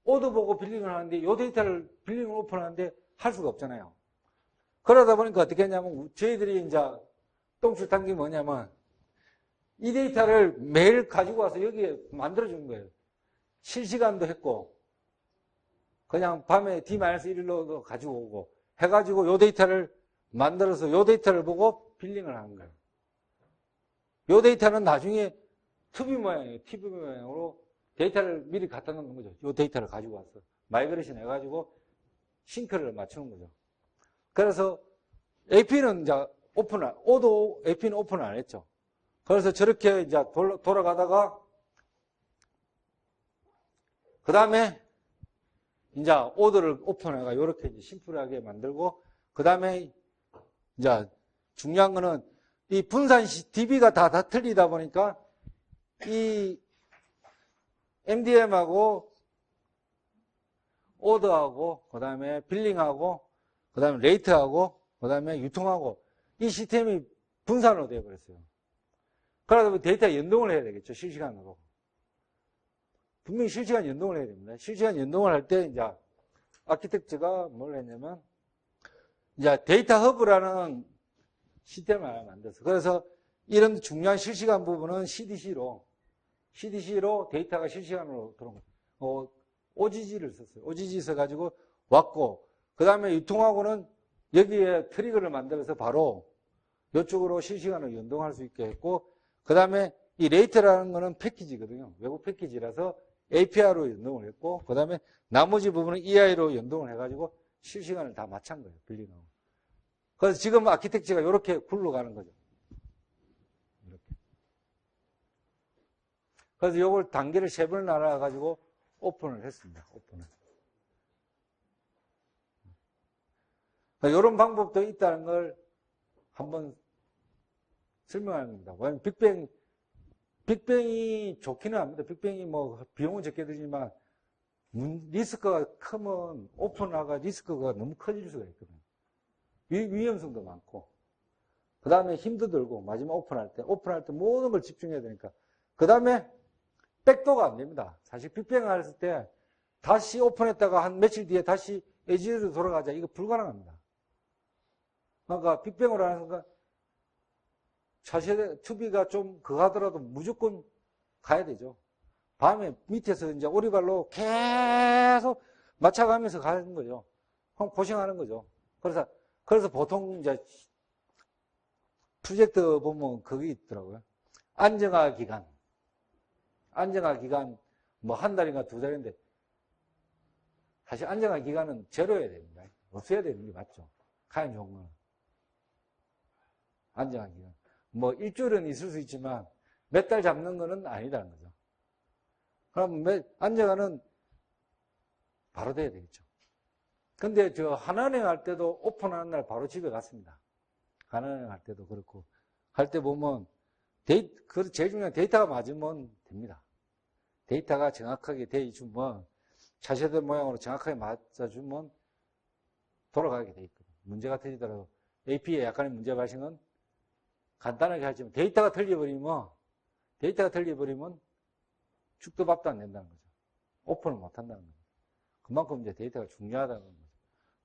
오더 보고 빌링을 하는데 이 데이터를 빌링을 오픈하는데 할 수가 없잖아요. 그러다 보니까 어떻게 했냐면 저희들이 이제 똥줄 탄 게 뭐냐면 이 데이터를 매일 가지고 와서 여기에 만들어주는 거예요. 실시간도 했고 그냥 밤에 D-1일로도 가지고 오고 해가지고 요 데이터를 만들어서 요 데이터를 보고 빌링을 하는 거예요. 요 데이터는 나중에 TV 모양이에요. TV 모양으로 데이터를 미리 갖다 놓는 거죠. 요 데이터를 가지고 와서 마이그레이션 해가지고 싱크를 맞추는 거죠. 그래서 AP는 이제 오도 AP는 오픈을 안 했죠. 그래서 저렇게 이제 돌아가다가 그 다음에 이제 오더를 오픈해가 이렇게 이제 심플하게 만들고 그 다음에 이제 중요한 거는 이 분산 DB가 다 틀리다 보니까 이 MDM하고 오더하고 그 다음에 빌링하고 그 다음에 레이트하고 그 다음에 유통하고 이 시스템이 분산으로 되어버렸어요. 그러다 보면 데이터 연동을 해야 되겠죠. 실시간으로. 분명히 실시간 연동을 해야 됩니다. 실시간 연동을 할 때 이제 아키텍처가 뭘 했냐면 이제 데이터 허브라는 시스템을 하나 만들었어요. 그래서 이런 중요한 실시간 부분은 CDC로 데이터가 실시간으로 들어온 거예요. OGG를 썼어요. OGG 써가지고 왔고 그 다음에 유통하고는 여기에 트리거를 만들어서 바로 이쪽으로 실시간으로 연동할 수 있게 했고 그 다음에 이 레이트라는 거는 패키지거든요. 외부 패키지라서 API로 연동을 했고 그 다음에 나머지 부분은 EI로 연동을 해가지고 실시간을 다 맞춘 거예요. 빌링하고. 그래서 지금 아키텍처가 이렇게 굴러가는 거죠. 이렇게. 그래서 이걸 단계를 3번을 나눠가지고 오픈을 했습니다. 오픈을. 이런 방법도 있다는 걸 한번 설명하는 겁니다. 왜냐면 빅뱅이 좋기는 합니다. 빅뱅이 뭐 비용은 적게 들지만 리스크가 크면 오픈화가 리스크가 너무 커질 수가 있거든요. 위험성도 많고 그 다음에 힘도 들고 마지막 오픈할 때 모든 걸 집중해야 되니까 그 다음에 백도가 안 됩니다. 사실 빅뱅을 했을 때 다시 오픈했다가 한 며칠 뒤에 다시 에지로 돌아가자 이거 불가능합니다. 그러니까 빅뱅으로 하는 순간 차세대 투비가 좀 그하더라도 무조건 가야 되죠. 밤에 밑에서 이제 오리발로 계속 맞춰가면서 가는 거죠. 그럼 고생하는 거죠. 그래서 보통 이제 프로젝트 보면 그게 있더라고요. 안정화 기간 뭐 한 달인가 2달인데 사실 안정화 기간은 제로여야 됩니다. 없어야 되는 게 맞죠. 가장 좋은 거는. 안정화 기간. 뭐 일주일은 있을 수 있지만 몇 달 잡는 거는 아니다는 거죠. 그럼 안정화는 바로 돼야 되겠죠. 근데 저 한은행 할 때도 오픈하는 날 바로 집에 갔습니다. 한은행 할 때도 그렇고 할 때 보면 그 제일 중요한 데이터가 맞으면 됩니다. 데이터가 정확하게 돼 있으면 차세대 모양으로 정확하게 맞아주면 돌아가게 돼 있거든요. 문제가 터지더라도 AP에 약간의 문제 발생은 간단하게 하지만 데이터가 틀려버리면 죽도 밥도 안 된다는 거죠. 오픈을 못 한다는 거죠. 그만큼 이제 데이터가 중요하다는 거죠.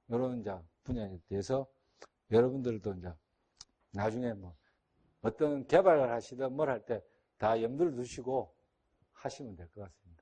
이런 이제 분야에 대해서 여러분들도 이제 나중에 뭐 어떤 개발을 하시든 뭘 할 때 다 염두를 두시고 하시면 될 것 같습니다.